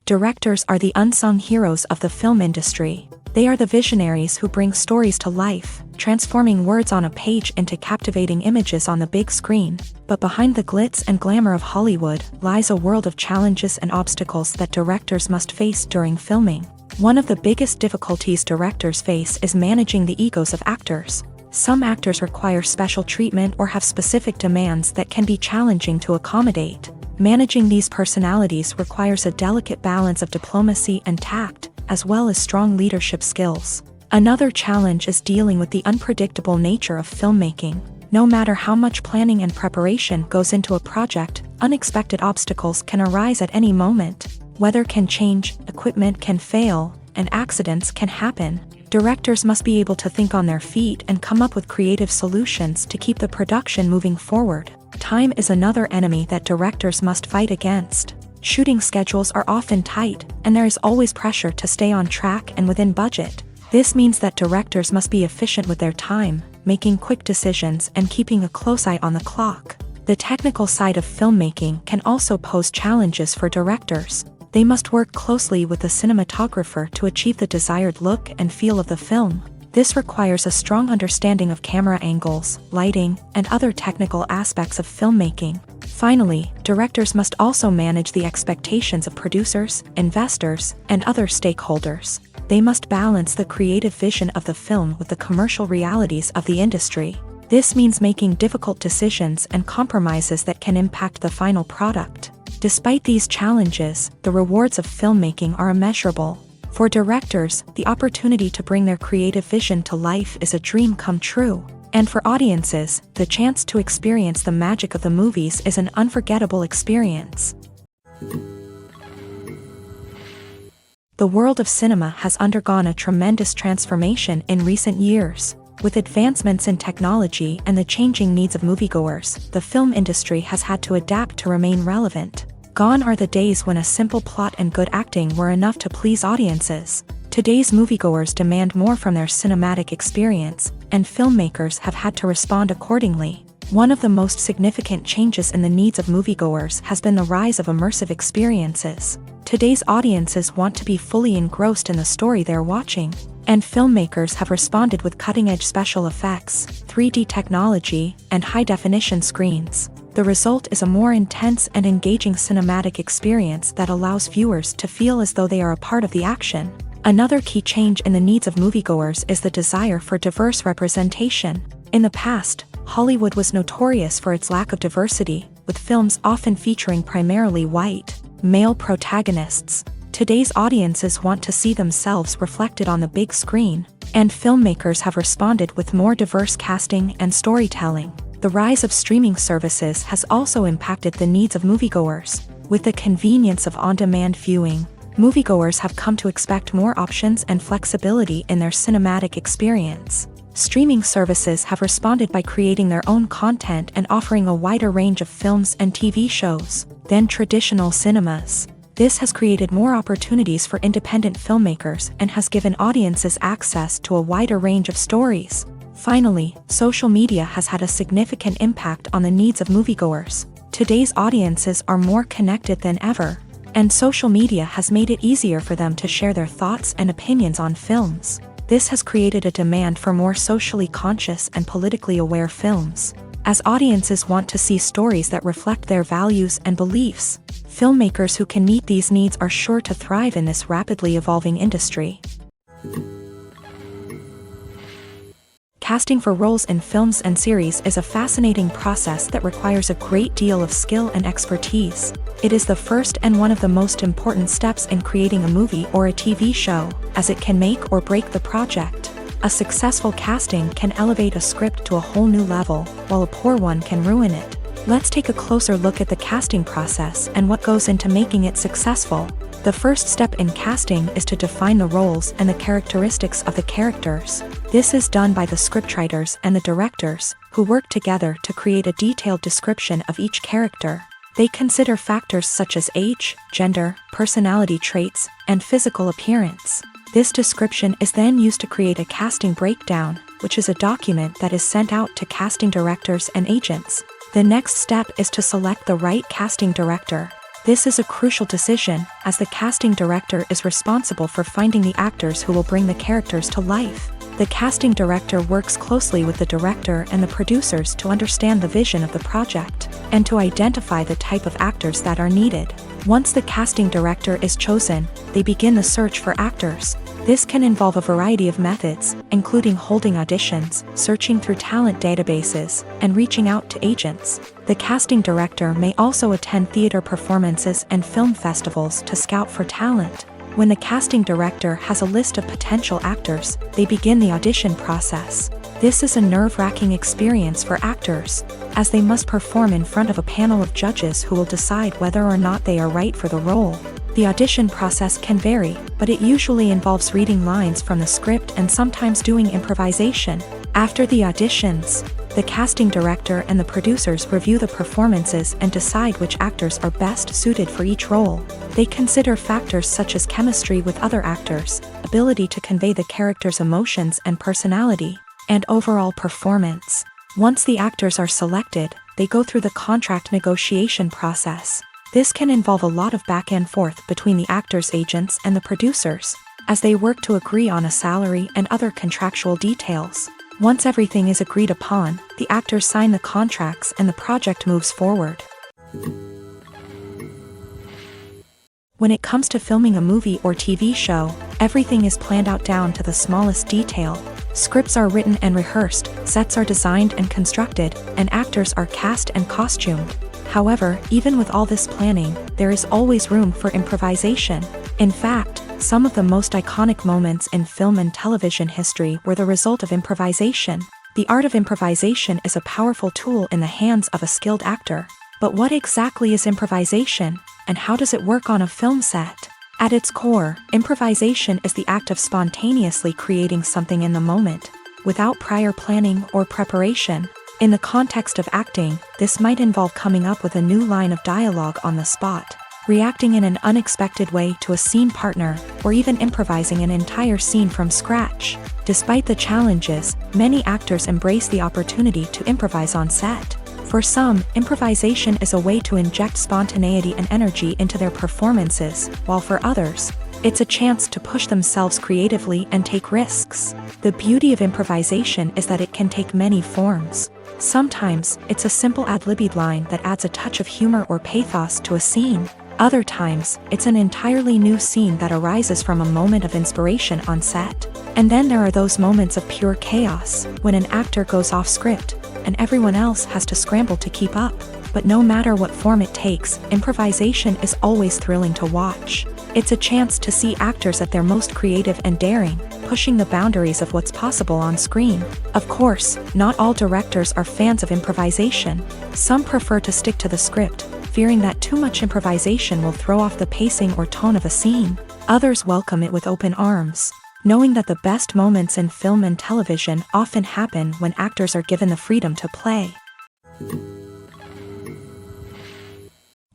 Speaker 1: Directors are the unsung heroes of the film industry. They are the visionaries who bring stories to life, transforming words on a page into captivating images on the big screen. But behind the glitz and glamour of Hollywood lies a world of challenges and obstacles that directors must face during filming. One of the biggest difficulties directors face is managing the egos of actors. Some actors require special treatment or have specific demands that can be challenging to accommodate. Managing these personalities requires a delicate balance of diplomacy and tact, as well as strong leadership skills. Another challenge is dealing with the unpredictable nature of filmmaking. No matter how much planning and preparation goes into a project, unexpected obstacles can arise at any moment. Weather can change, equipment can fail, and accidents can happen. Directors must be able to think on their feet and come up with creative solutions to keep the production moving forward. Time is another enemy that directors must fight against. Shooting schedules are often tight, and there is always pressure to stay on track and within budget. This means that directors must be efficient with their time, making quick decisions and keeping a close eye on the clock. The technical side of filmmaking can also pose challenges for directors. They must work closely with the cinematographer to achieve the desired look and feel of the film. This requires a strong understanding of camera angles, lighting, and other technical aspects of filmmaking. Finally, directors must also manage the expectations of producers, investors, and other stakeholders. They must balance the creative vision of the film with the commercial realities of the industry. This means making difficult decisions and compromises that can impact the final product. Despite these challenges, the rewards of filmmaking are immeasurable. For directors, the opportunity to bring their creative vision to life is a dream come true. And for audiences, the chance to experience the magic of the movies is an unforgettable experience. The world of cinema has undergone a tremendous transformation in recent years. With advancements in technology and the changing needs of moviegoers, the film industry has had to adapt to remain relevant. Gone are the days when a simple plot and good acting were enough to please audiences. Today's moviegoers demand more from their cinematic experience, and filmmakers have had to respond accordingly. One of the most significant changes in the needs of moviegoers has been the rise of immersive experiences. Today's audiences want to be fully engrossed in the story they're watching, and filmmakers have responded with cutting-edge special effects, 3D technology, and high-definition screens. The result is a more intense and engaging cinematic experience that allows viewers to feel as though they are a part of the action. Another key change in the needs of moviegoers is the desire for diverse representation. In the past, Hollywood was notorious for its lack of diversity, with films often featuring primarily white, male protagonists. Today's audiences want to see themselves reflected on the big screen, and filmmakers have responded with more diverse casting and storytelling. The rise of streaming services has also impacted the needs of moviegoers. With the convenience of on-demand viewing, moviegoers have come to expect more options and flexibility in their cinematic experience. Streaming services have responded by creating their own content and offering a wider range of films and TV shows than traditional cinemas. This has created more opportunities for independent filmmakers and has given audiences access to a wider range of stories. Finally, social media has had a significant impact on the needs of moviegoers. Today's audiences are more connected than ever, and social media has made it easier for them to share their thoughts and opinions on films. This has created a demand for more socially conscious and politically aware films. As audiences want to see stories that reflect their values and beliefs, filmmakers who can meet these needs are sure to thrive in this rapidly evolving industry. Casting for roles in films and series is a fascinating process that requires a great deal of skill and expertise. It is the first and one of the most important steps in creating a movie or a TV show, as it can make or break the project. A successful casting can elevate a script to a whole new level, while a poor one can ruin it. Let's take a closer look at the casting process and what goes into making it successful. The first step in casting is to define the roles and the characteristics of the characters. This is done by the scriptwriters and the directors, who work together to create a detailed description of each character. They consider factors such as age, gender, personality traits, and physical appearance. This description is then used to create a casting breakdown, which is a document that is sent out to casting directors and agents. The next step is to select the right casting director. This is a crucial decision, as the casting director is responsible for finding the actors who will bring the characters to life. The casting director works closely with the director and the producers to understand the vision of the project, and to identify the type of actors that are needed. Once the casting director is chosen, they begin the search for actors. This can involve a variety of methods, including holding auditions, searching through talent databases, and reaching out to agents. The casting director may also attend theater performances and film festivals to scout for talent. When the casting director has a list of potential actors, they begin the audition process. This is a nerve-wracking experience for actors, as they must perform in front of a panel of judges who will decide whether or not they are right for the role. The audition process can vary, but it usually involves reading lines from the script and sometimes doing improvisation. After the auditions, the casting director and the producers review the performances and decide which actors are best suited for each role. They consider factors such as chemistry with other actors, ability to convey the character's emotions and personality, and overall performance. Once the actors are selected, they go through the contract negotiation process. This can involve a lot of back and forth between the actors' agents and the producers, as they work to agree on a salary and other contractual details. Once everything is agreed upon, the actors sign the contracts and the project moves forward. When it comes to filming a movie or TV show, everything is planned out down to the smallest detail. Scripts are written and rehearsed, sets are designed and constructed, and actors are cast and costumed. However, even with all this planning, there is always room for improvisation. In fact, some of the most iconic moments in film and television history were the result of improvisation. The art of improvisation is a powerful tool in the hands of a skilled actor. But what exactly is improvisation, and how does it work on a film set? At its core, improvisation is the act of spontaneously creating something in the moment, without prior planning or preparation. In the context of acting, this might involve coming up with a new line of dialogue on the spot, reacting in an unexpected way to a scene partner, or even improvising an entire scene from scratch. Despite the challenges, many actors embrace the opportunity to improvise on set. For some, improvisation is a way to inject spontaneity and energy into their performances, while for others, it's a chance to push themselves creatively and take risks. The beauty of improvisation is that it can take many forms. Sometimes, it's a simple ad-libbed line that adds a touch of humor or pathos to a scene. Other times, it's an entirely new scene that arises from a moment of inspiration on set. And then there are those moments of pure chaos, when an actor goes off script, and everyone else has to scramble to keep up. But no matter what form it takes, improvisation is always thrilling to watch. It's a chance to see actors at their most creative and daring, pushing the boundaries of what's possible on screen. Of course, not all directors are fans of improvisation. Some prefer to stick to the script, fearing that too much improvisation will throw off the pacing or tone of a scene. Others welcome it with open arms, knowing that the best moments in film and television often happen when actors are given the freedom to play.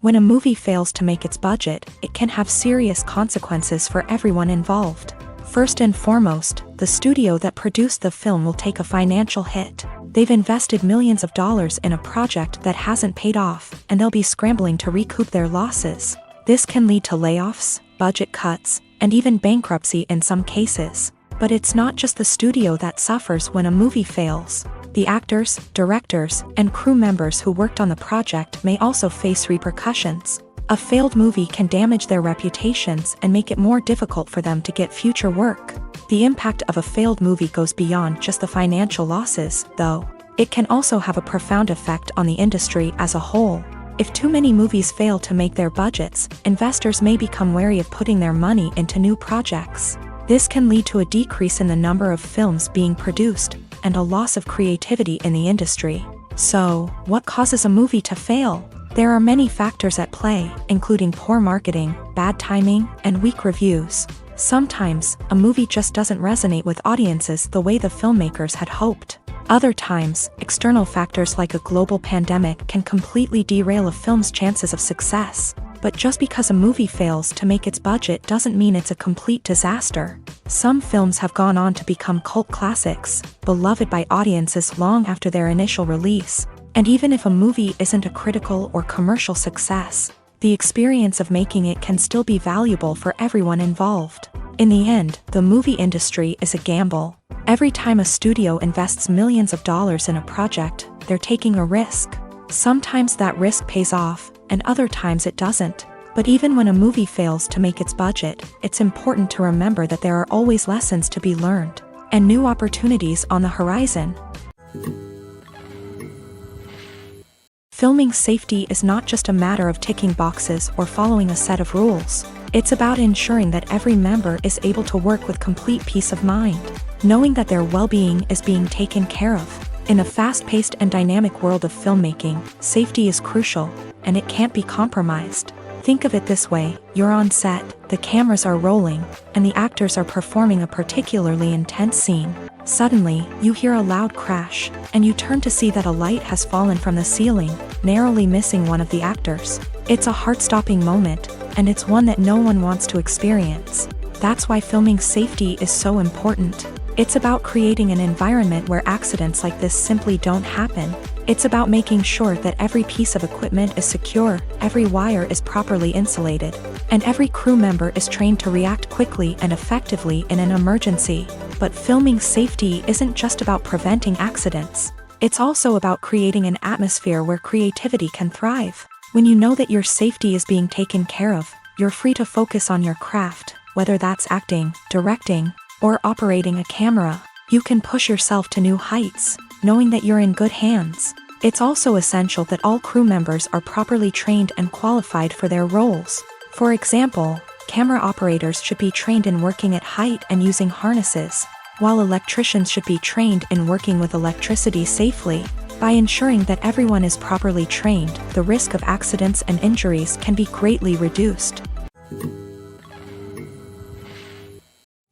Speaker 1: When a movie fails to make its budget, it can have serious consequences for everyone involved. First and foremost, the studio that produced the film will take a financial hit. They've invested millions of dollars in a project that hasn't paid off, and they'll be scrambling to recoup their losses. This can lead to layoffs, budget cuts, and even bankruptcy in some cases. But it's not just the studio that suffers when a movie fails. The actors, directors, and crew members who worked on the project may also face repercussions. A failed movie can damage their reputations and make it more difficult for them to get future work. The impact of a failed movie goes beyond just the financial losses, though. It can also have a profound effect on the industry as a whole. If too many movies fail to make their budgets, investors may become wary of putting their money into new projects. This can lead to a decrease in the number of films being produced, and a loss of creativity in the industry. So, what causes a movie to fail? There are many factors at play, including poor marketing, bad timing, and weak reviews. Sometimes, a movie just doesn't resonate with audiences the way the filmmakers had hoped. Other times, external factors like a global pandemic can completely derail a film's chances of success. But just because a movie fails to make its budget doesn't mean it's a complete disaster. Some films have gone on to become cult classics, beloved by audiences long after their initial release. And even if a movie isn't a critical or commercial success, the experience of making it can still be valuable for everyone involved. In the end, the movie industry is a gamble. Every time a studio invests millions of dollars in a project, they're taking a risk. Sometimes that risk pays off, and other times it doesn't. But even when a movie fails to make its budget, it's important to remember that there are always lessons to be learned, and new opportunities on the horizon. Filming safety is not just a matter of ticking boxes or following a set of rules. It's about ensuring that every member is able to work with complete peace of mind, knowing that their well-being is being taken care of. In the fast-paced and dynamic world of filmmaking, safety is crucial, and it can't be compromised. Think of it this way: you're on set, the cameras are rolling, and the actors are performing a particularly intense scene. Suddenly, you hear a loud crash, and you turn to see that a light has fallen from the ceiling, narrowly missing one of the actors. It's a heart-stopping moment, and it's one that no one wants to experience. That's why filming safety is so important. It's about creating an environment where accidents like this simply don't happen. It's about making sure that every piece of equipment is secure, every wire is properly insulated, and every crew member is trained to react quickly and effectively in an emergency. But filming safety isn't just about preventing accidents. It's also about creating an atmosphere where creativity can thrive. When you know that your safety is being taken care of, you're free to focus on your craft, whether that's acting, directing, or operating a camera. You can push yourself to new heights, knowing that you're in good hands. It's also essential that all crew members are properly trained and qualified for their roles. For example, camera operators should be trained in working at height and using harnesses, while electricians should be trained in working with electricity safely. By ensuring that everyone is properly trained, the risk of accidents and injuries can be greatly reduced.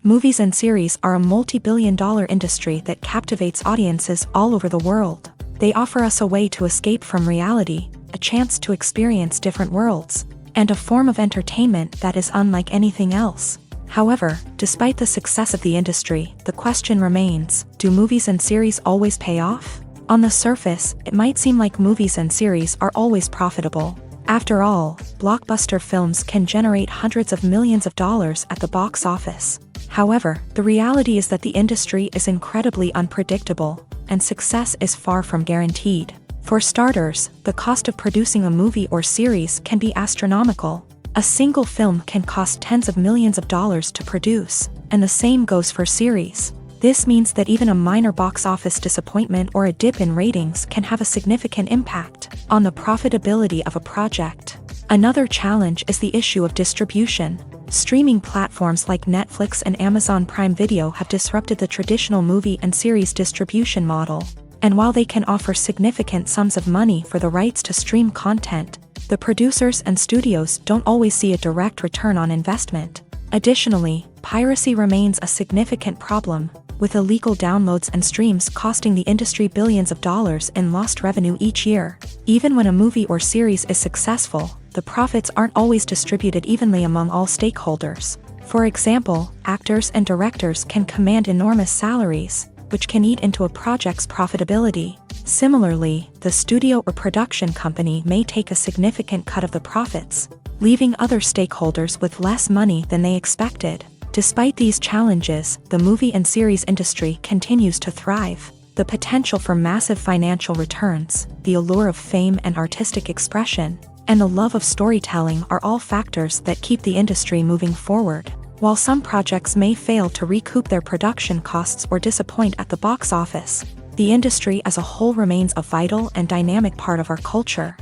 Speaker 1: Movies and series are a multi-billion-dollar industry that captivates audiences all over the world. They offer us a way to escape from reality, a chance to experience different worlds, and a form of entertainment that is unlike anything else. However, despite the success of the industry, the question remains, do movies and series always pay off? On the surface, it might seem like movies and series are always profitable. After all, blockbuster films can generate hundreds of millions of dollars at the box office. However, the reality is that the industry is incredibly unpredictable, and success is far from guaranteed. For starters, the cost of producing a movie or series can be astronomical. A single film can cost tens of millions of dollars to produce, and the same goes for series. This means that even a minor box office disappointment or a dip in ratings can have a significant impact on the profitability of a project. Another challenge is the issue of distribution. Streaming platforms like Netflix and Amazon Prime Video have disrupted the traditional movie and series distribution model. And while they can offer significant sums of money for the rights to stream content, the producers and studios don't always see a direct return on investment. Additionally, piracy remains a significant problem, with illegal downloads and streams costing the industry billions of dollars in lost revenue each year. Even when a movie or series is successful, the profits aren't always distributed evenly among all stakeholders. For example, actors and directors can command enormous salaries, which can eat into a project's profitability. Similarly, the studio or production company may take a significant cut of the profits, leaving other stakeholders with less money than they expected. Despite these challenges, the movie and series industry continues to thrive. The potential for massive financial returns, the allure of fame and artistic expression, and the love of storytelling are all factors that keep the industry moving forward. While some projects may fail to recoup their production costs or disappoint at the box office, the industry as a whole remains a vital and dynamic part of our culture.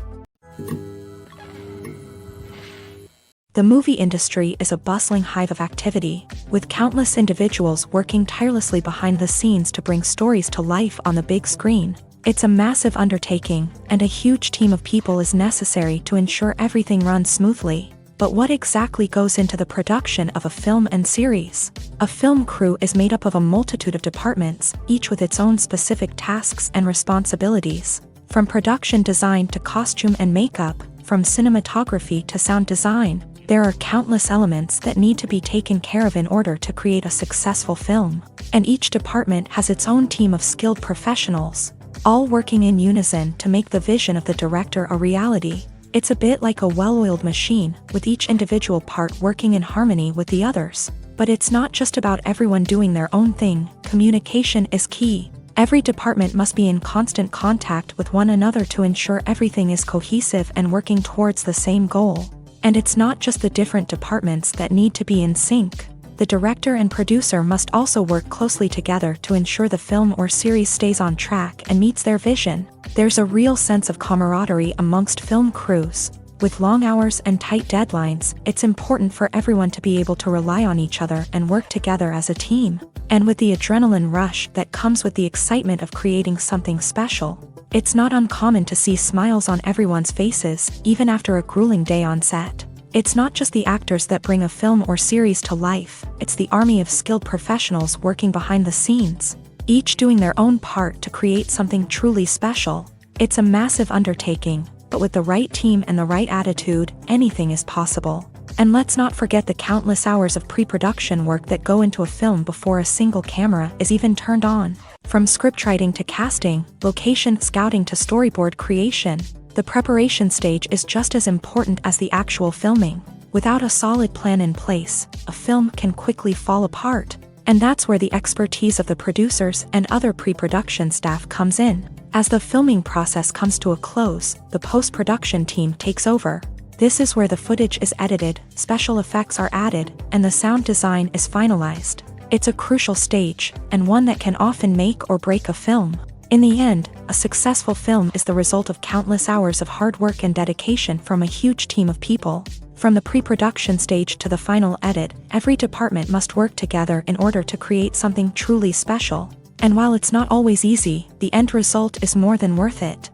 Speaker 1: The movie industry is a bustling hive of activity, with countless individuals working tirelessly behind the scenes to bring stories to life on the big screen. It's a massive undertaking, and a huge team of people is necessary to ensure everything runs smoothly. But what exactly goes into the production of a film and series? A film crew is made up of a multitude of departments, each with its own specific tasks and responsibilities. From production design to costume and makeup, from cinematography to sound design, there are countless elements that need to be taken care of in order to create a successful film. And each department has its own team of skilled professionals, all working in unison to make the vision of the director a reality. It's a bit like a well-oiled machine, with each individual part working in harmony with the others. But it's not just about everyone doing their own thing. Communication is key. Every department must be in constant contact with one another to ensure everything is cohesive and working towards the same goal. And it's not just the different departments that need to be in sync. The director and producer must also work closely together to ensure the film or series stays on track and meets their vision. There's a real sense of camaraderie amongst film crews. With long hours and tight deadlines, it's important for everyone to be able to rely on each other and work together as a team. And with the adrenaline rush that comes with the excitement of creating something special, it's not uncommon to see smiles on everyone's faces, even after a grueling day on set. It's not just the actors that bring a film or series to life, it's the army of skilled professionals working behind the scenes, each doing their own part to create something truly special. It's a massive undertaking, but with the right team and the right attitude, anything is possible. And let's not forget the countless hours of pre-production work that go into a film before a single camera is even turned on. From scriptwriting to casting, location scouting to storyboard creation, the preparation stage is just as important as the actual filming. Without a solid plan in place, a film can quickly fall apart, and that's where the expertise of the producers and other pre-production staff comes in. As the filming process comes to a close, the post-production team takes over. This is where the footage is edited, special effects are added, and the sound design is finalized. It's a crucial stage, and one that can often make or break a film. In the end, a successful film is the result of countless hours of hard work and dedication from a huge team of people. From the pre-production stage to the final edit, every department must work together in order to create something truly special. And while it's not always easy, the end result is more than worth it.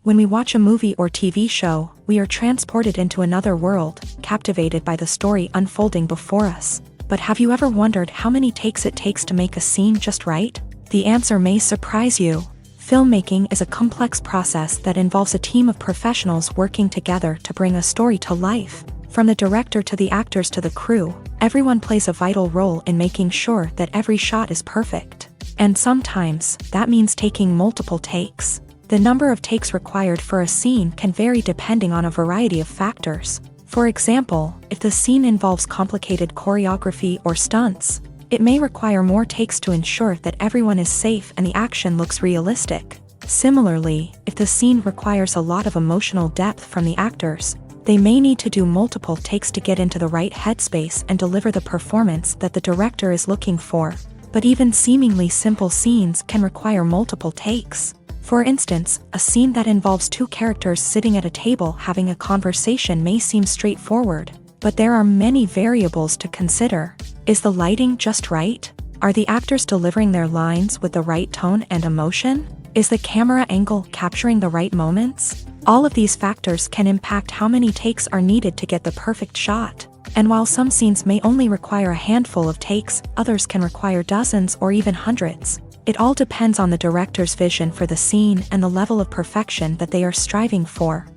Speaker 1: When we watch a movie or TV show, we are transported into another world, captivated by the story unfolding before us. But have you ever wondered how many takes it takes to make a scene just right? The answer may surprise you. Filmmaking is a complex process that involves a team of professionals working together to bring a story to life. From the director to the actors to the crew, everyone plays a vital role in making sure that every shot is perfect. And sometimes, that means taking multiple takes. The number of takes required for a scene can vary depending on a variety of factors. For example, if the scene involves complicated choreography or stunts, it may require more takes to ensure that everyone is safe and the action looks realistic. Similarly, if the scene requires a lot of emotional depth from the actors, they may need to do multiple takes to get into the right headspace and deliver the performance that the director is looking for. But even seemingly simple scenes can require multiple takes. For instance, a scene that involves two characters sitting at a table having a conversation may seem straightforward, but there are many variables to consider. Is the lighting just right? Are the actors delivering their lines with the right tone and emotion? Is the camera angle capturing the right moments? All of these factors can impact how many takes are needed to get the perfect shot. And while some scenes may only require a handful of takes, others can require dozens or even hundreds. It all depends on the director's vision for the scene and the level of perfection that they are striving for.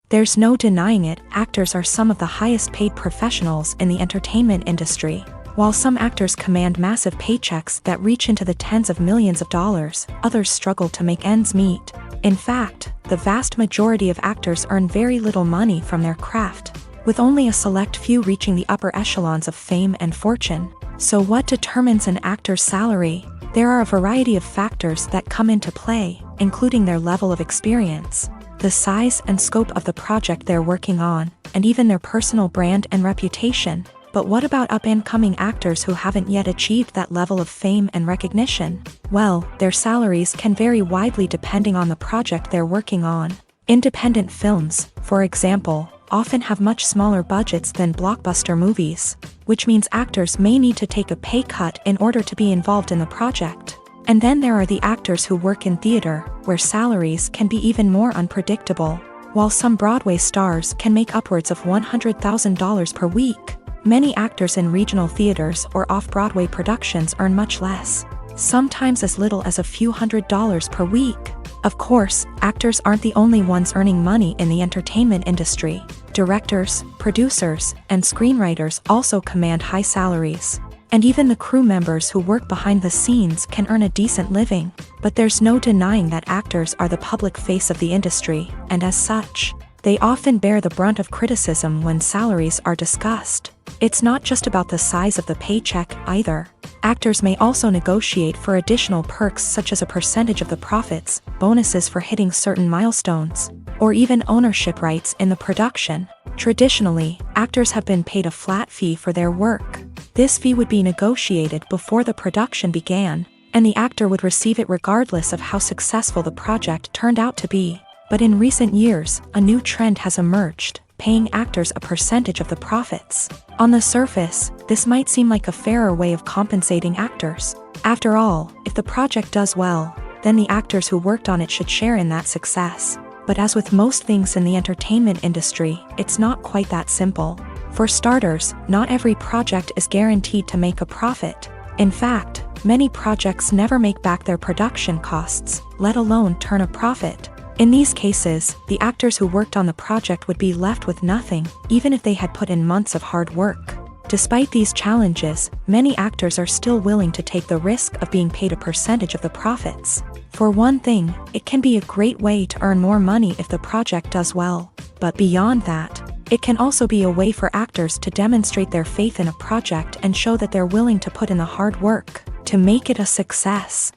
Speaker 1: There's no denying it, actors are some of the highest paid professionals in the entertainment industry. While some actors command massive paychecks that reach into the tens of millions of dollars, others struggle to make ends meet. In fact, the vast majority of actors earn very little money from their craft, with only a select few reaching the upper echelons of fame and fortune. So what determines an actor's salary? There are a variety of factors that come into play, including their level of experience, the size and scope of the project they're working on, and even their personal brand and reputation. But what about up-and-coming actors who haven't yet achieved that level of fame and recognition? Well, their salaries can vary widely depending on the project they're working on. Independent films, for example, often have much smaller budgets than blockbuster movies, which means actors may need to take a pay cut in order to be involved in the project. And then there are the actors who work in theater, where salaries can be even more unpredictable. While some Broadway stars can make upwards of $100,000 per week, many actors in regional theaters or off-Broadway productions earn much less, sometimes as little as a few $100s per week. Of course, actors aren't the only ones earning money in the entertainment industry. Directors, producers, and screenwriters also command high salaries. And even the crew members who work behind the scenes can earn a decent living. But there's no denying that actors are the public face of the industry, and as such, they often bear the brunt of criticism when salaries are discussed. It's not just about the size of the paycheck either. Actors may also negotiate for additional perks such as a percentage of the profits, bonuses for hitting certain milestones, or even ownership rights in the production. Traditionally, actors have been paid a flat fee for their work. This fee would be negotiated before the production began, and the actor would receive it regardless of how successful the project turned out to be. But in recent years, a new trend has emerged, paying actors a percentage of the profits. On the surface, this might seem like a fairer way of compensating actors. After all, if the project does well, then the actors who worked on it should share in that success. But as with most things in the entertainment industry, it's not quite that simple. For starters, not every project is guaranteed to make a profit. In fact, many projects never make back their production costs, let alone turn a profit. In these cases, the actors who worked on the project would be left with nothing, even if they had put in months of hard work. Despite these challenges, many actors are still willing to take the risk of being paid a percentage of the profits. For one thing, it can be a great way to earn more money if the project does well. But beyond that, it can also be a way for actors to demonstrate their faith in a project and show that they're willing to put in the hard work to make it a success.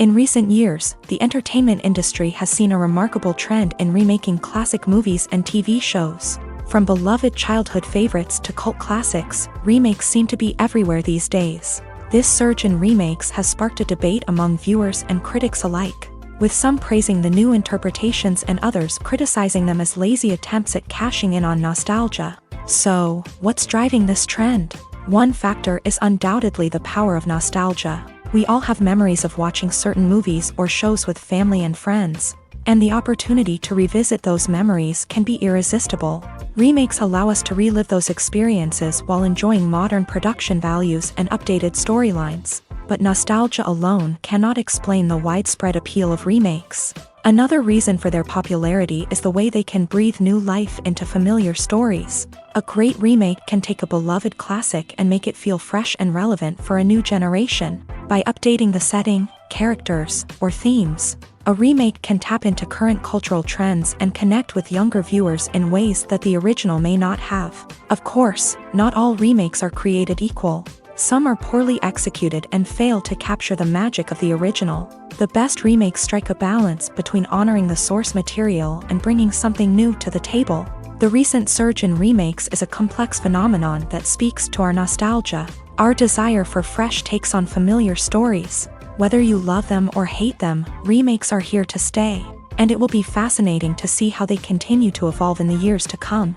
Speaker 1: In recent years, the entertainment industry has seen a remarkable trend in remaking classic movies and TV shows. From beloved childhood favorites to cult classics, remakes seem to be everywhere these days. This surge in remakes has sparked a debate among viewers and critics alike, with some praising the new interpretations and others criticizing them as lazy attempts at cashing in on nostalgia. So, what's driving this trend? One factor is undoubtedly the power of nostalgia. We all have memories of watching certain movies or shows with family and friends, and the opportunity to revisit those memories can be irresistible. Remakes allow us to relive those experiences while enjoying modern production values and updated storylines. But nostalgia alone cannot explain the widespread appeal of remakes. Another reason for their popularity is the way they can breathe new life into familiar stories. A great remake can take a beloved classic and make it feel fresh and relevant for a new generation. By updating the setting, characters, or themes, a remake can tap into current cultural trends and connect with younger viewers in ways that the original may not have. Of course, not all remakes are created equal. Some are poorly executed and fail to capture the magic of the original. The best remakes strike a balance between honoring the source material and bringing something new to the table. The recent surge in remakes is a complex phenomenon that speaks to our nostalgia, our desire for fresh takes on familiar stories. Whether you love them or hate them, remakes are here to stay, and it will be fascinating to see how they continue to evolve in the years to come.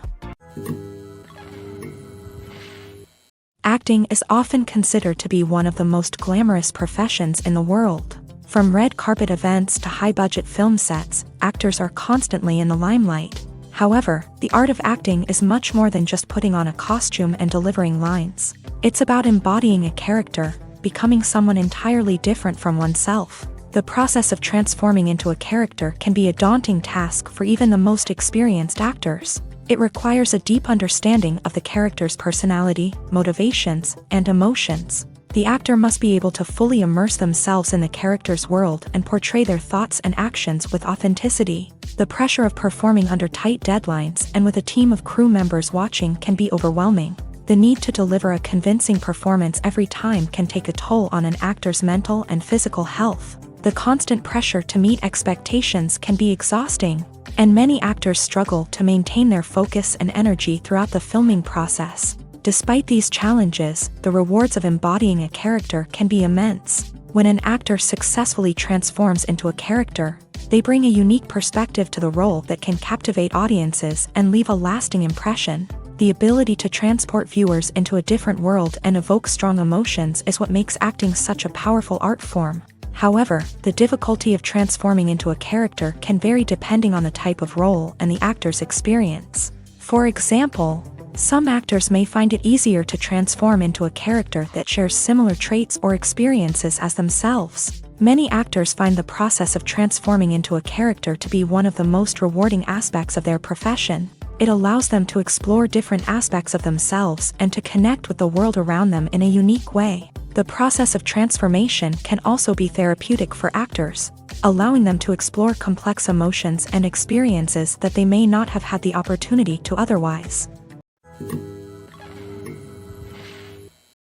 Speaker 1: Acting is often considered to be one of the most glamorous professions in the world. From red carpet events to high-budget film sets, actors are constantly in the limelight. However, the art of acting is much more than just putting on a costume and delivering lines. It's about embodying a character, becoming someone entirely different from oneself. The process of transforming into a character can be a daunting task for even the most experienced actors. It requires a deep understanding of the character's personality, motivations, and emotions. The actor must be able to fully immerse themselves in the character's world and portray their thoughts and actions with authenticity. The pressure of performing under tight deadlines and with a team of crew members watching can be overwhelming. The need to deliver a convincing performance every time can take a toll on an actor's mental and physical health. The constant pressure to meet expectations can be exhausting, and many actors struggle to maintain their focus and energy throughout the filming process. Despite these challenges, the rewards of embodying a character can be immense. When an actor successfully transforms into a character, they bring a unique perspective to the role that can captivate audiences and leave a lasting impression. The ability to transport viewers into a different world and evoke strong emotions is what makes acting such a powerful art form. However, the difficulty of transforming into a character can vary depending on the type of role and the actor's experience. For example, some actors may find it easier to transform into a character that shares similar traits or experiences as themselves. Many actors find the process of transforming into a character to be one of the most rewarding aspects of their profession. It allows them to explore different aspects of themselves and to connect with the world around them in a unique way. The process of transformation can also be therapeutic for actors, allowing them to explore complex emotions and experiences that they may not have had the opportunity to otherwise.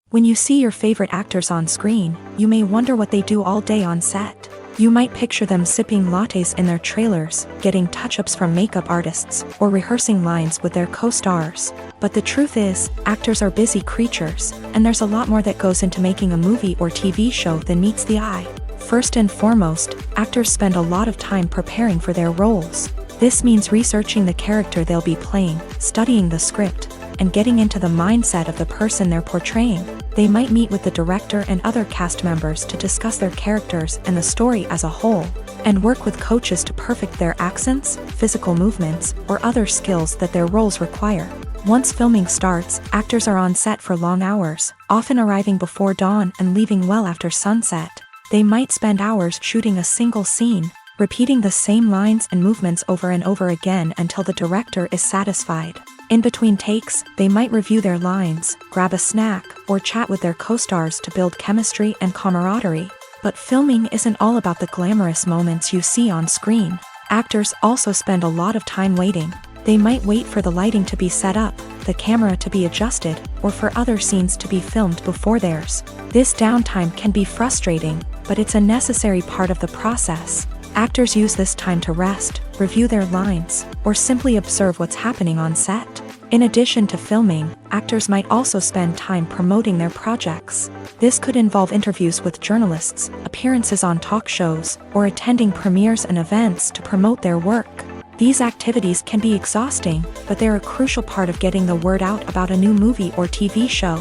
Speaker 1: When you see your favorite actors on screen, you may wonder what they do all day on set. You might picture them sipping lattes in their trailers, getting touch-ups from makeup artists, or rehearsing lines with their co-stars. But the truth is, actors are busy creatures, and there's a lot more that goes into making a movie or TV show than meets the eye. First and foremost, actors spend a lot of time preparing for their roles. This means researching the character they'll be playing, studying the script, and getting into the mindset of the person they're portraying. They might meet with the director and other cast members to discuss their characters and the story as a whole, and work with coaches to perfect their accents, physical movements, or other skills that their roles require. Once filming starts, actors are on set for long hours, often arriving before dawn and leaving well after sunset. They might spend hours shooting a single scene, repeating the same lines and movements over and over again until the director is satisfied. In between takes, they might review their lines, grab a snack, or chat with their co-stars to build chemistry and camaraderie. But filming isn't all about the glamorous moments you see on screen. Actors also spend a lot of time waiting. They might wait for the lighting to be set up, the camera to be adjusted, or for other scenes to be filmed before theirs. This downtime can be frustrating, but it's a necessary part of the process. Actors use this time to rest, review their lines, or simply observe what's happening on set. In addition to filming, actors might also spend time promoting their projects. This could involve interviews with journalists, appearances on talk shows, or attending premieres and events to promote their work. These activities can be exhausting, but they're a crucial part of getting the word out about a new movie or TV show.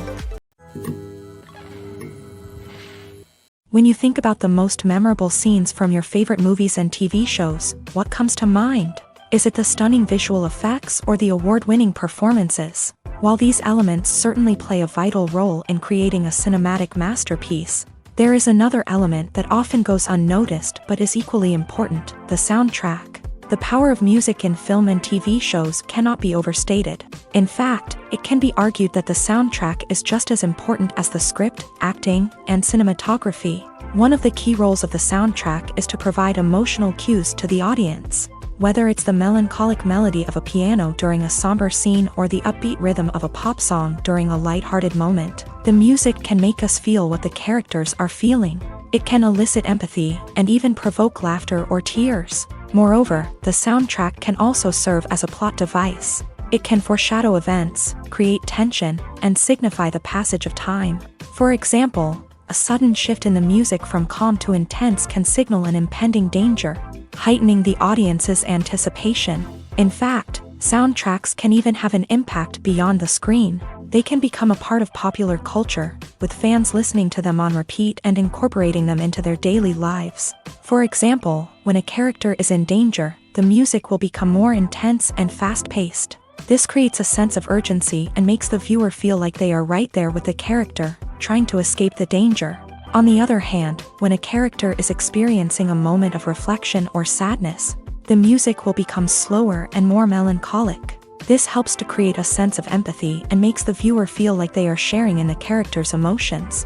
Speaker 1: When you think about the most memorable scenes from your favorite movies and TV shows, what comes to mind? Is it the stunning visual effects or the award-winning performances? While these elements certainly play a vital role in creating a cinematic masterpiece, there is another element that often goes unnoticed but is equally important: the soundtrack. The power of music in film and TV shows cannot be overstated. In fact, it can be argued that the soundtrack is just as important as the script, acting, and cinematography. One of the key roles of the soundtrack is to provide emotional cues to the audience. Whether it's the melancholic melody of a piano during a somber scene or the upbeat rhythm of a pop song during a light-hearted moment, the music can make us feel what the characters are feeling. It can elicit empathy and even provoke laughter or tears. Moreover, the soundtrack can also serve as a plot device. It can foreshadow events, create tension, and signify the passage of time. For example, a sudden shift in the music from calm to intense can signal an impending danger, heightening the audience's anticipation. In fact, soundtracks can even have an impact beyond the screen. They can become a part of popular culture, with fans listening to them on repeat and incorporating them into their daily lives. For example, when a character is in danger, the music will become more intense and fast-paced. This creates a sense of urgency and makes the viewer feel like they are right there with the character, trying to escape the danger. On the other hand, when a character is experiencing a moment of reflection or sadness, the music will become slower and more melancholic. This helps to create a sense of empathy and makes the viewer feel like they are sharing in the character's emotions.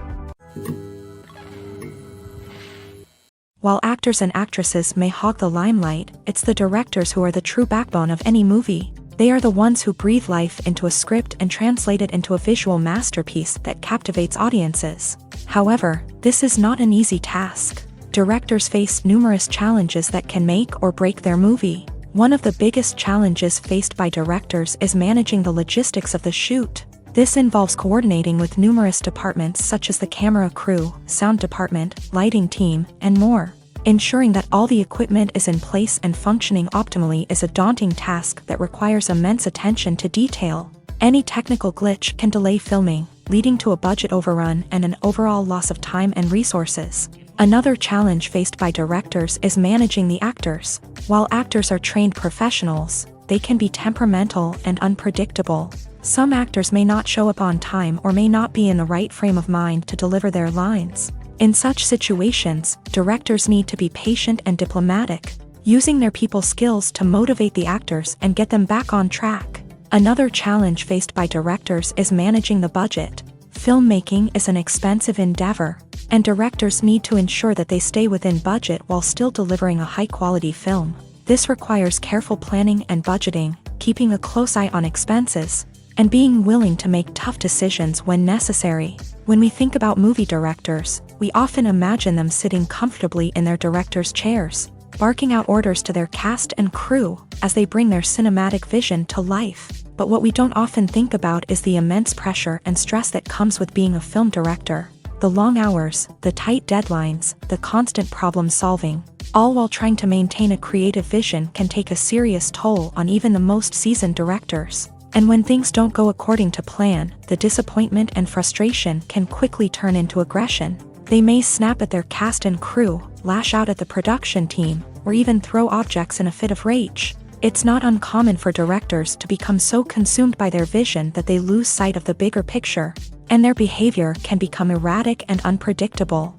Speaker 1: While actors and actresses may hog the limelight, it's the directors who are the true backbone of any movie. They are the ones who breathe life into a script and translate it into a visual masterpiece that captivates audiences. However, this is not an easy task. Directors face numerous challenges that can make or break their movie. One of the biggest challenges faced by directors is managing the logistics of the shoot. This involves coordinating with numerous departments such as the camera crew, sound department, lighting team, and more. Ensuring that all the equipment is in place and functioning optimally is a daunting task that requires immense attention to detail. Any technical glitch can delay filming, leading to a budget overrun and an overall loss of time and resources. Another challenge faced by directors is managing the actors. While actors are trained professionals, they can be temperamental and unpredictable. Some actors may not show up on time or may not be in the right frame of mind to deliver their lines. In such situations, directors need to be patient and diplomatic, using their people skills to motivate the actors and get them back on track. Another challenge faced by directors is managing the budget. Filmmaking is an expensive endeavor, and directors need to ensure that they stay within budget while still delivering a high-quality film. This requires careful planning and budgeting, keeping a close eye on expenses, and being willing to make tough decisions when necessary. When we think about movie directors, we often imagine them sitting comfortably in their director's chairs, barking out orders to their cast and crew as they bring their cinematic vision to life. But what we don't often think about is the immense pressure and stress that comes with being a film director. The long hours, the tight deadlines, the constant problem solving, all while trying to maintain a creative vision can take a serious toll on even the most seasoned directors. And when things don't go according to plan, the disappointment and frustration can quickly turn into aggression. They may snap at their cast and crew, lash out at the production team, or even throw objects in a fit of rage. It's not uncommon for directors to become so consumed by their vision that they lose sight of the bigger picture, and their behavior can become erratic and unpredictable.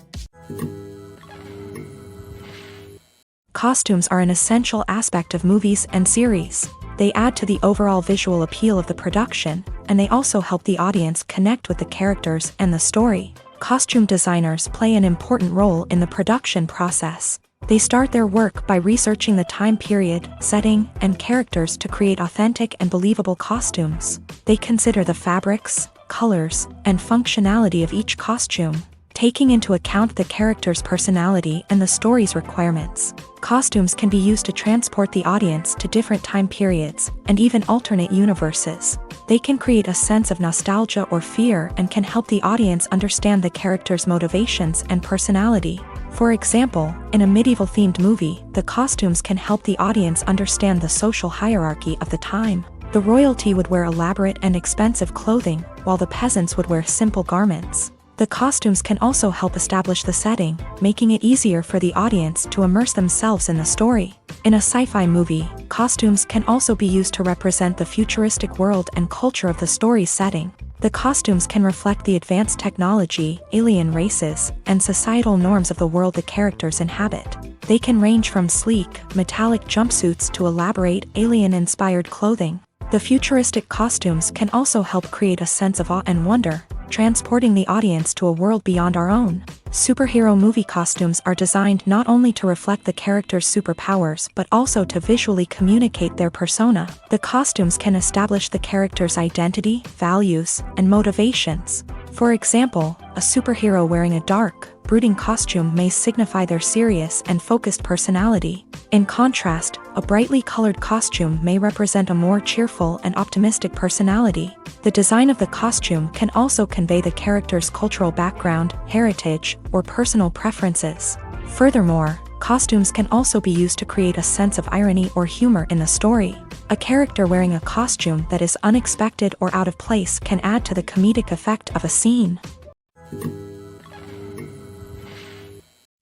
Speaker 1: Costumes are an essential aspect of movies and series. They add to the overall visual appeal of the production, and they also help the audience connect with the characters and the story. Costume designers play an important role in the production process. They start their work by researching the time period, setting, and characters to create authentic and believable costumes. They consider the fabrics, colors, and functionality of each costume, taking into account the character's personality and the story's requirements. Costumes can be used to transport the audience to different time periods, and even alternate universes. They can create a sense of nostalgia or fear and can help the audience understand the character's motivations and personality. For example, in a medieval-themed movie, the costumes can help the audience understand the social hierarchy of the time. The royalty would wear elaborate and expensive clothing, while the peasants would wear simple garments. The costumes can also help establish the setting, making it easier for the audience to immerse themselves in the story. In a sci-fi movie, costumes can also be used to represent the futuristic world and culture of the story's setting. The costumes can reflect the advanced technology, alien races, and societal norms of the world the characters inhabit. They can range from sleek, metallic jumpsuits to elaborate, alien-inspired clothing. The futuristic costumes can also help create a sense of awe and wonder, transporting the audience to a world beyond our own. Superhero movie costumes are designed not only to reflect the character's superpowers but also to visually communicate their persona. The costumes can establish the character's identity, values, and motivations. For example, a superhero wearing a dark, brooding costume may signify their serious and focused personality. In contrast, a brightly colored costume may represent a more cheerful and optimistic personality. The design of the costume can also convey the character's cultural background, heritage, or personal preferences. Furthermore, costumes can also be used to create a sense of irony or humor in the story. A character wearing a costume that is unexpected or out of place can add to the comedic effect of a scene.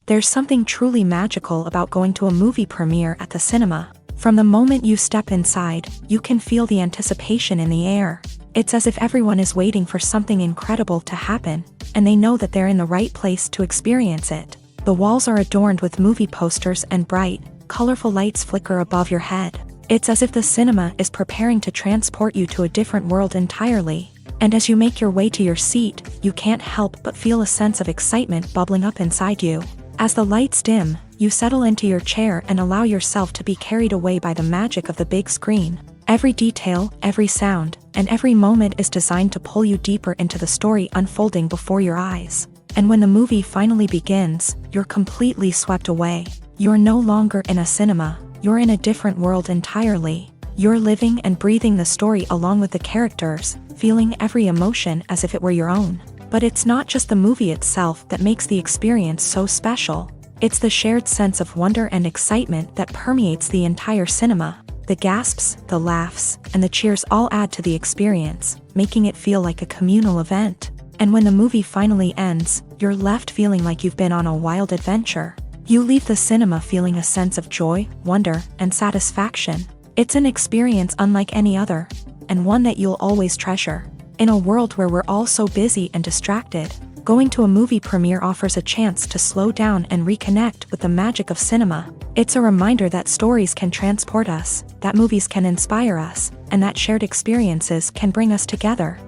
Speaker 1: There's something truly magical about going to a movie premiere at the cinema. From the moment you step inside, you can feel the anticipation in the air. It's as if everyone is waiting for something incredible to happen, and they know that they're in the right place to experience it. The walls are adorned with movie posters and bright, colorful lights flicker above your head. It's as if the cinema is preparing to transport you to a different world entirely. And as you make your way to your seat, you can't help but feel a sense of excitement bubbling up inside you. As the lights dim, you settle into your chair and allow yourself to be carried away by the magic of the big screen. Every detail, every sound, and every moment is designed to pull you deeper into the story unfolding before your eyes. And when the movie finally begins, you're completely swept away. You're no longer in a cinema, you're in a different world entirely. You're living and breathing the story along with the characters, feeling every emotion as if it were your own. But it's not just the movie itself that makes the experience so special. It's the shared sense of wonder and excitement that permeates the entire cinema. The gasps, the laughs, and the cheers all add to the experience, making it feel like a communal event. And when the movie finally ends, you're left feeling like you've been on a wild adventure. You leave the cinema feeling a sense of joy, wonder, and satisfaction. It's an experience unlike any other, and one that you'll always treasure. In a world where we're all so busy and distracted, going to a movie premiere offers a chance to slow down and reconnect with the magic of cinema. It's a reminder that stories can transport us, that movies can inspire us, and that shared experiences can bring us together.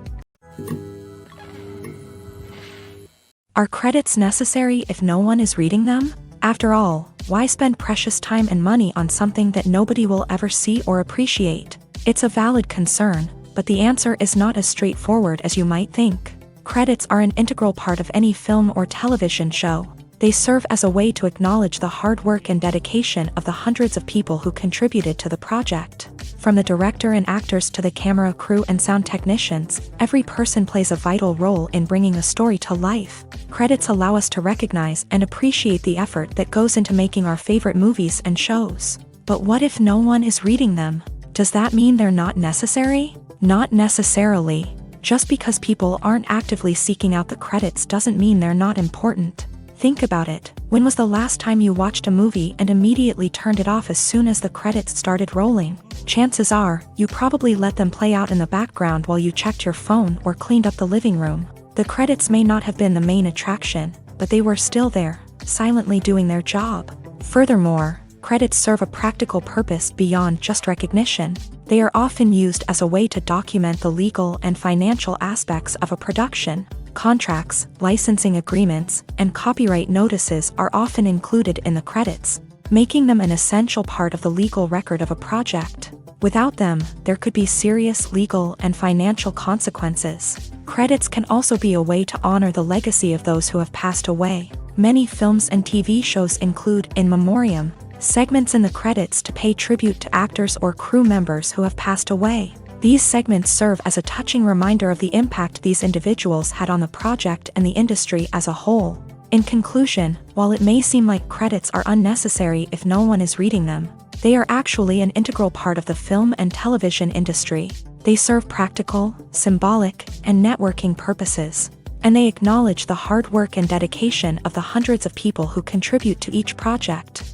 Speaker 1: Are credits necessary if no one is reading them? After all, why spend precious time and money on something that nobody will ever see or appreciate? It's a valid concern, but the answer is not as straightforward as you might think. Credits are an integral part of any film or television show. They serve as a way to acknowledge the hard work and dedication of the hundreds of people who contributed to the project. From the director and actors to the camera crew and sound technicians, every person plays a vital role in bringing a story to life. Credits allow us to recognize and appreciate the effort that goes into making our favorite movies and shows. But what if no one is reading them? Does that mean they're not necessary? Not necessarily. Just because people aren't actively seeking out the credits doesn't mean they're not important. Think about it. When was the last time you watched a movie and immediately turned it off as soon as the credits started rolling? Chances are, you probably let them play out in the background while you checked your phone or cleaned up the living room. The credits may not have been the main attraction, but they were still there, silently doing their job. Furthermore, Credits serve a practical purpose beyond just recognition. They are often used as a way to document the legal and financial aspects of a production. Contracts, licensing agreements, and copyright notices are often included in the credits, making them an essential part of the legal record of a project. Without them, there could be serious legal and financial consequences. Credits can also be a way to honor the legacy of those who have passed away. Many films and TV shows include in memoriam segments in the credits to pay tribute to actors or crew members who have passed away. These segments serve as a touching reminder of the impact these individuals had on the project and the industry as a whole. In conclusion, while it may seem like credits are unnecessary if no one is reading them, they are actually an integral part of the film and television industry. They serve practical, symbolic, and networking purposes, and they acknowledge the hard work and dedication of the hundreds of people who contribute to each project.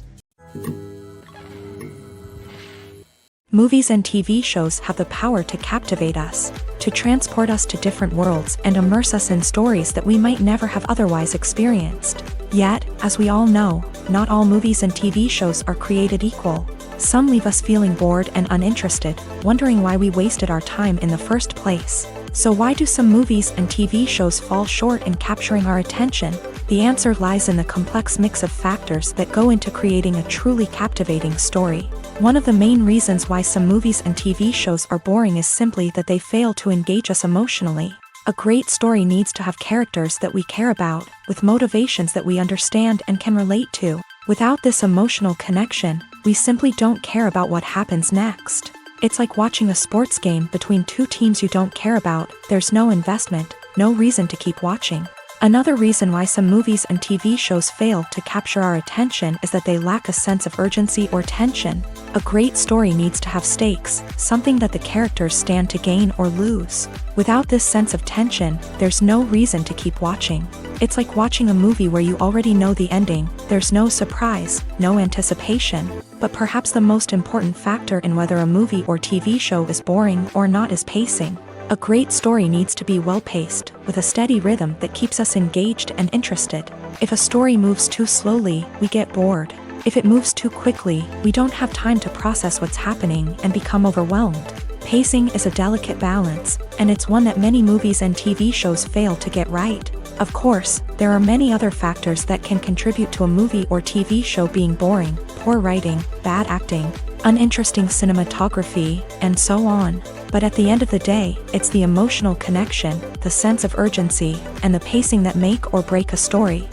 Speaker 1: Movies and TV shows have the power to captivate us, to transport us to different worlds and immerse us in stories that we might never have otherwise experienced. Yet, as we all know, not all movies and TV shows are created equal. Some leave us feeling bored and uninterested, wondering why we wasted our time in the first place. So why do some movies and TV shows fall short in capturing our attention? The answer lies in the complex mix of factors that go into creating a truly captivating story. One of the main reasons why some movies and TV shows are boring is simply that they fail to engage us emotionally. A great story needs to have characters that we care about, with motivations that we understand and can relate to. Without this emotional connection, we simply don't care about what happens next. It's like watching a sports game between two teams you don't care about. There's no investment, no reason to keep watching. Another reason why some movies and TV shows fail to capture our attention is that they lack a sense of urgency or tension. A great story needs to have stakes, something that the characters stand to gain or lose. Without this sense of tension, there's no reason to keep watching. It's like watching a movie where you already know the ending. There's no surprise, no anticipation. But perhaps the most important factor in whether a movie or TV show is boring or not is pacing. A great story needs to be well-paced, with a steady rhythm that keeps us engaged and interested. If a story moves too slowly, we get bored. If it moves too quickly, we don't have time to process what's happening and become overwhelmed. Pacing is a delicate balance, and it's one that many movies and TV shows fail to get right. Of course, there are many other factors that can contribute to a movie or TV show being boring: poor writing, bad acting, uninteresting cinematography, and so on. But at the end of the day, it's the emotional connection, the sense of urgency, and the pacing that make or break a story.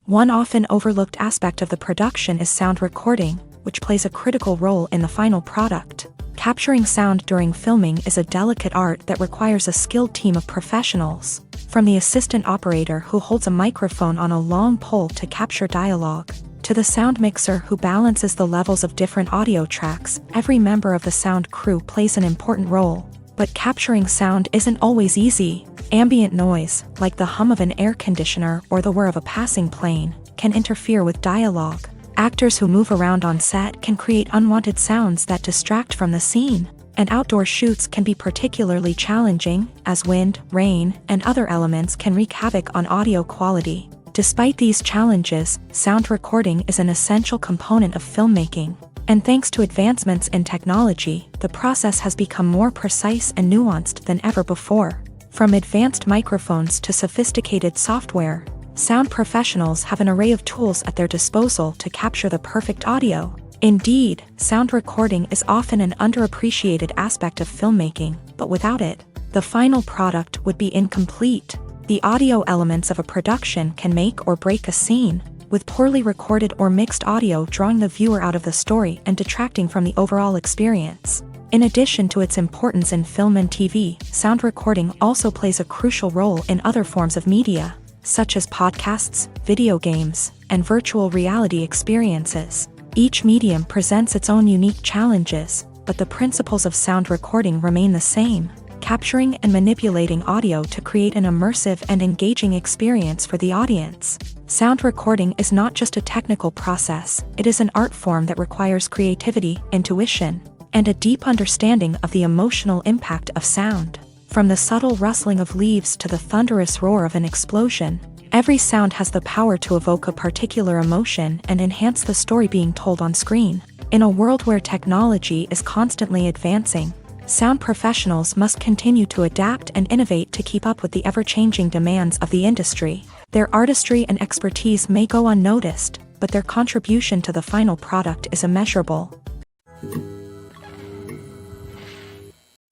Speaker 1: One often overlooked aspect of the production is sound recording, which plays a critical role in the final product. Capturing sound during filming is a delicate art that requires a skilled team of professionals. From the assistant operator who holds a microphone on a long pole to capture dialogue, to the sound mixer who balances the levels of different audio tracks, every member of the sound crew plays an important role. But capturing sound isn't always easy. Ambient noise, like the hum of an air conditioner or the whir of a passing plane, can interfere with dialogue. Actors who move around on set can create unwanted sounds that distract from the scene. And outdoor shoots can be particularly challenging, as wind, rain, and other elements can wreak havoc on audio quality. Despite these challenges, sound recording is an essential component of filmmaking. And thanks to advancements in technology, the process has become more precise and nuanced than ever before. From advanced microphones to sophisticated software, sound professionals have an array of tools at their disposal to capture the perfect audio. Indeed, sound recording is often an underappreciated aspect of filmmaking, but without it, the final product would be incomplete. The audio elements of a production can make or break a scene, with poorly recorded or mixed audio drawing the viewer out of the story and detracting from the overall experience. In addition to its importance in film and TV, sound recording also plays a crucial role in other forms of media, such as podcasts, video games, and virtual reality experiences. Each medium presents its own unique challenges, but the principles of sound recording remain the same: capturing and manipulating audio to create an immersive and engaging experience for the audience. Sound recording is not just a technical process, it is an art form that requires creativity, intuition, and a deep understanding of the emotional impact of sound. From the subtle rustling of leaves to the thunderous roar of an explosion, Every sound has the power to evoke a particular emotion and enhance the story being told on screen. In a world where technology is constantly advancing, sound professionals must continue to adapt and innovate to keep up with the ever-changing demands of the industry. Their artistry and expertise may go unnoticed, but their contribution to the final product is immeasurable.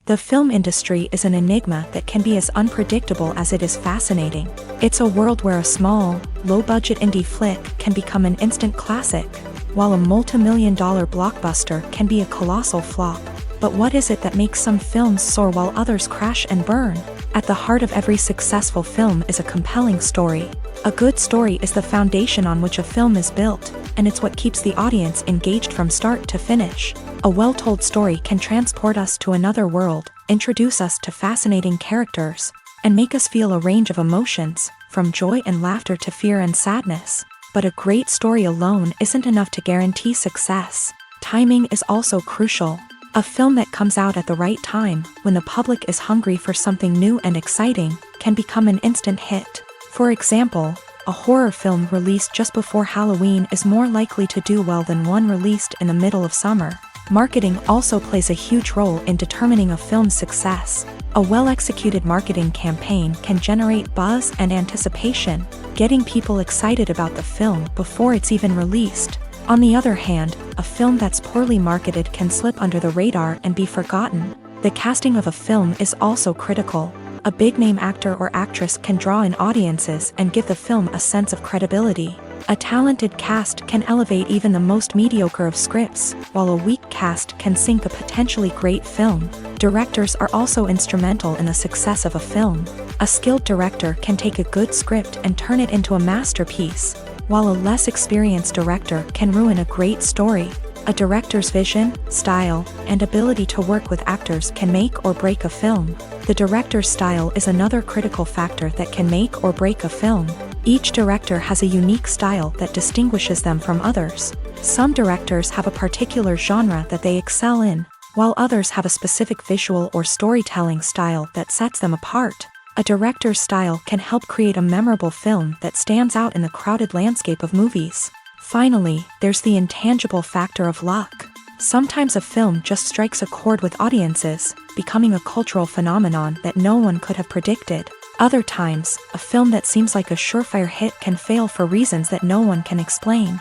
Speaker 1: The film industry is an enigma that can be as unpredictable as it is fascinating. It's a world where a small, low-budget indie flick can become an instant classic, while a multi-million-dollar blockbuster can be a colossal flop. But what is it that makes some films soar while others crash and burn? At the heart of every successful film is a compelling story. A good story is the foundation on which a film is built, and it's what keeps the audience engaged from start to finish. A well-told story can transport us to another world, introduce us to fascinating characters, and make us feel a range of emotions, from joy and laughter to fear and sadness. But a great story alone isn't enough to guarantee success. Timing is also crucial. A film that comes out at the right time, when the public is hungry for something new and exciting, can become an instant hit. For example, a horror film released just before Halloween is more likely to do well than one released in the middle of summer. Marketing also plays a huge role in determining a film's success. A well-executed marketing campaign can generate buzz and anticipation, getting people excited about the film before it's even released. On the other hand, a film that's poorly marketed can slip under the radar and be forgotten. The casting of a film is also critical. A big-name actor or actress can draw in audiences and give the film a sense of credibility. A talented cast can elevate even the most mediocre of scripts, while a weak cast can sink a potentially great film. Directors are also instrumental in the success of a film. A skilled director can take a good script and turn it into a masterpiece, while a less experienced director can ruin a great story. A director's vision, style, and ability to work with actors can make or break a film. The director's style is another critical factor that can make or break a film. Each director has a unique style that distinguishes them from others. Some directors have a particular genre that they excel in, while others have a specific visual or storytelling style that sets them apart. A director's style can help create a memorable film that stands out in the crowded landscape of movies. Finally, there's the intangible factor of luck. Sometimes a film just strikes a chord with audiences, becoming a cultural phenomenon that no one could have predicted. Other times, a film that seems like a surefire hit can fail for reasons that no one can explain.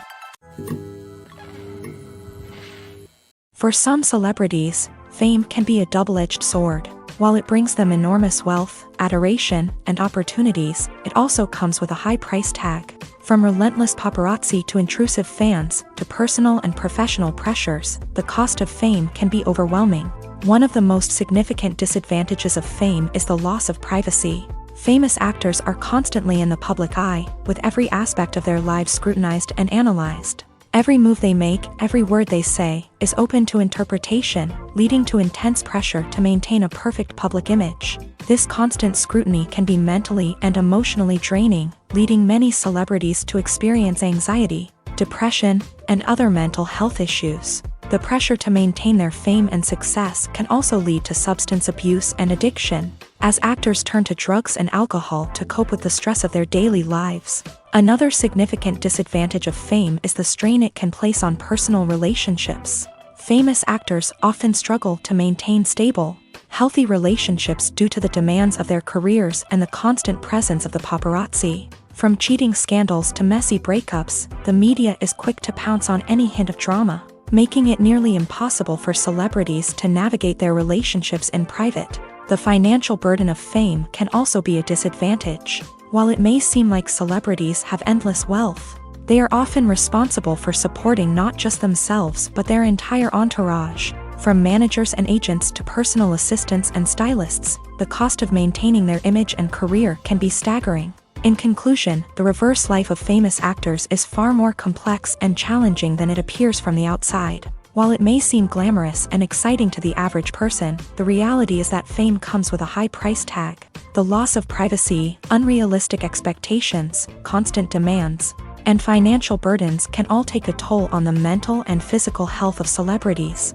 Speaker 1: For some celebrities, fame can be a double-edged sword. While it brings them enormous wealth, adoration, and opportunities, it also comes with a high price tag. From relentless paparazzi to intrusive fans, to personal and professional pressures, the cost of fame can be overwhelming. One of the most significant disadvantages of fame is the loss of privacy. Famous actors are constantly in the public eye, with every aspect of their lives scrutinized and analyzed. Every move they make, every word they say, is open to interpretation, leading to intense pressure to maintain a perfect public image. This constant scrutiny can be mentally and emotionally draining, leading many celebrities to experience anxiety, depression, and other mental health issues. The pressure to maintain their fame and success can also lead to substance abuse and addiction, as actors turn to drugs and alcohol to cope with the stress of their daily lives. Another significant disadvantage of fame is the strain it can place on personal relationships. Famous actors often struggle to maintain stable, healthy relationships due to the demands of their careers and the constant presence of the paparazzi. From cheating scandals to messy breakups, the media is quick to pounce on any hint of drama, making it nearly impossible for celebrities to navigate their relationships in private. The financial burden of fame can also be a disadvantage. While it may seem like celebrities have endless wealth, they are often responsible for supporting not just themselves but their entire entourage. From managers and agents to personal assistants and stylists, the cost of maintaining their image and career can be staggering. In conclusion, the reverse life of famous actors is far more complex and challenging than it appears from the outside. While it may seem glamorous and exciting to the average person, the reality is that fame comes with a high price tag. The loss of privacy, unrealistic expectations, constant demands, and financial burdens can all take a toll on the mental and physical health of celebrities.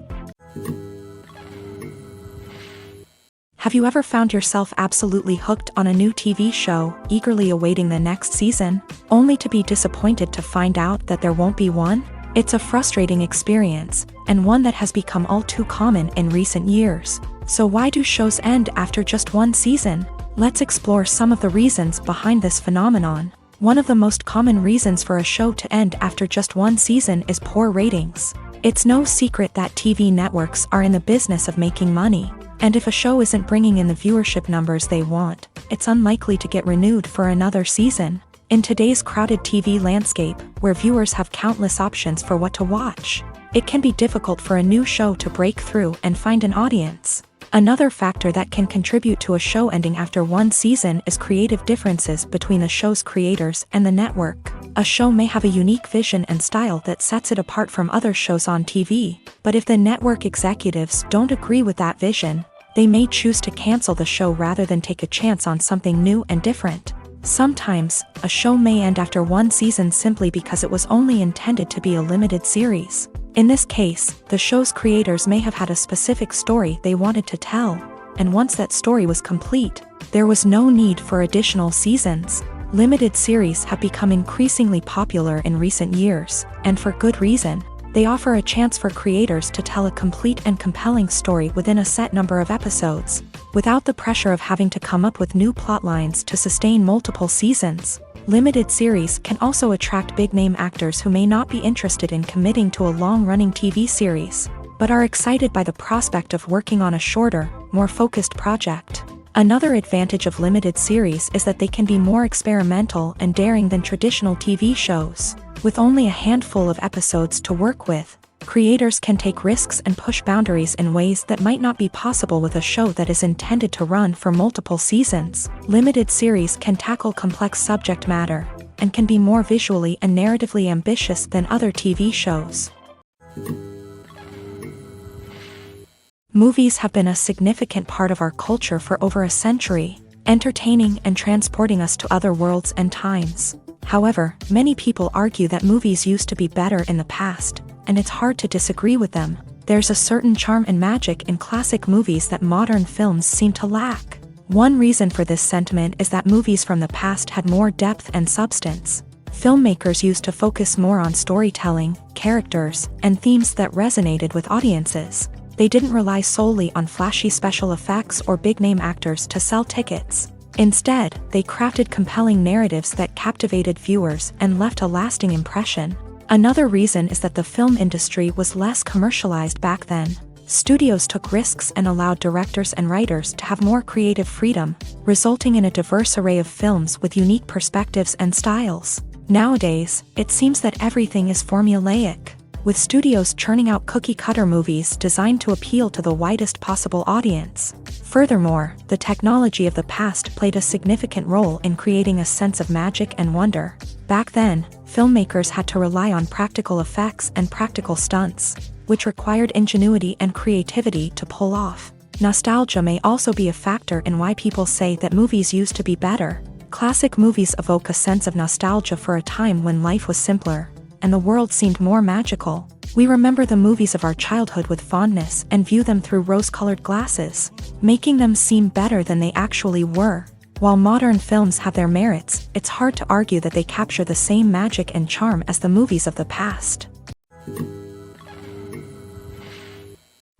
Speaker 1: Have you ever found yourself absolutely hooked on a new TV show, eagerly awaiting the next season, only to be disappointed to find out that there won't be one? It's a frustrating experience, and one that has become all too common in recent years. So why do shows end after just one season? Let's explore some of the reasons behind this phenomenon. One of the most common reasons for a show to end after just one season is poor ratings. It's no secret that TV networks are in the business of making money, and if a show isn't bringing in the viewership numbers they want, it's unlikely to get renewed for another season. In today's crowded TV landscape, where viewers have countless options for what to watch, it can be difficult for a new show to break through and find an audience. Another factor that can contribute to a show ending after one season is creative differences between the show's creators and the network. A show may have a unique vision and style that sets it apart from other shows on TV, but if the network executives don't agree with that vision, they may choose to cancel the show rather than take a chance on something new and different. Sometimes, a show may end after one season simply because it was only intended to be a limited series. In this case, the show's creators may have had a specific story they wanted to tell, and once that story was complete, there was no need for additional seasons. Limited series have become increasingly popular in recent years, and for good reason. They offer a chance for creators to tell a complete and compelling story within a set number of episodes, without the pressure of having to come up with new plotlines to sustain multiple seasons. Limited series can also attract big-name actors who may not be interested in committing to a long-running TV series, but are excited by the prospect of working on a shorter, more focused project. Another advantage of limited series is that they can be more experimental and daring than traditional TV shows. With only a handful of episodes to work with, creators can take risks and push boundaries in ways that might not be possible with a show that is intended to run for multiple seasons. Limited series can tackle complex subject matter, and can be more visually and narratively ambitious than other TV shows. Movies have been a significant part of our culture for over a century, entertaining and transporting us to other worlds and times. However, many people argue that movies used to be better in the past, and it's hard to disagree with them. There's a certain charm and magic in classic movies that modern films seem to lack. One reason for this sentiment is that movies from the past had more depth and substance. Filmmakers used to focus more on storytelling, characters, and themes that resonated with audiences. They didn't rely solely on flashy special effects or big-name actors to sell tickets. Instead, they crafted compelling narratives that captivated viewers and left a lasting impression. Another reason is that the film industry was less commercialized back then. Studios took risks and allowed directors and writers to have more creative freedom, resulting in a diverse array of films with unique perspectives and styles. Nowadays, it seems that everything is formulaic, with studios churning out cookie-cutter movies designed to appeal to the widest possible audience. Furthermore, the technology of the past played a significant role in creating a sense of magic and wonder. Back then, filmmakers had to rely on practical effects and practical stunts, which required ingenuity and creativity to pull off. Nostalgia may also be a factor in why people say that movies used to be better. Classic movies evoke a sense of nostalgia for a time when life was simpler, and the world seemed more magical. We remember the movies of our childhood with fondness and view them through rose-colored glasses, making them seem better than they actually were. While modern films have their merits, it's hard to argue that they capture the same magic and charm as the movies of the past.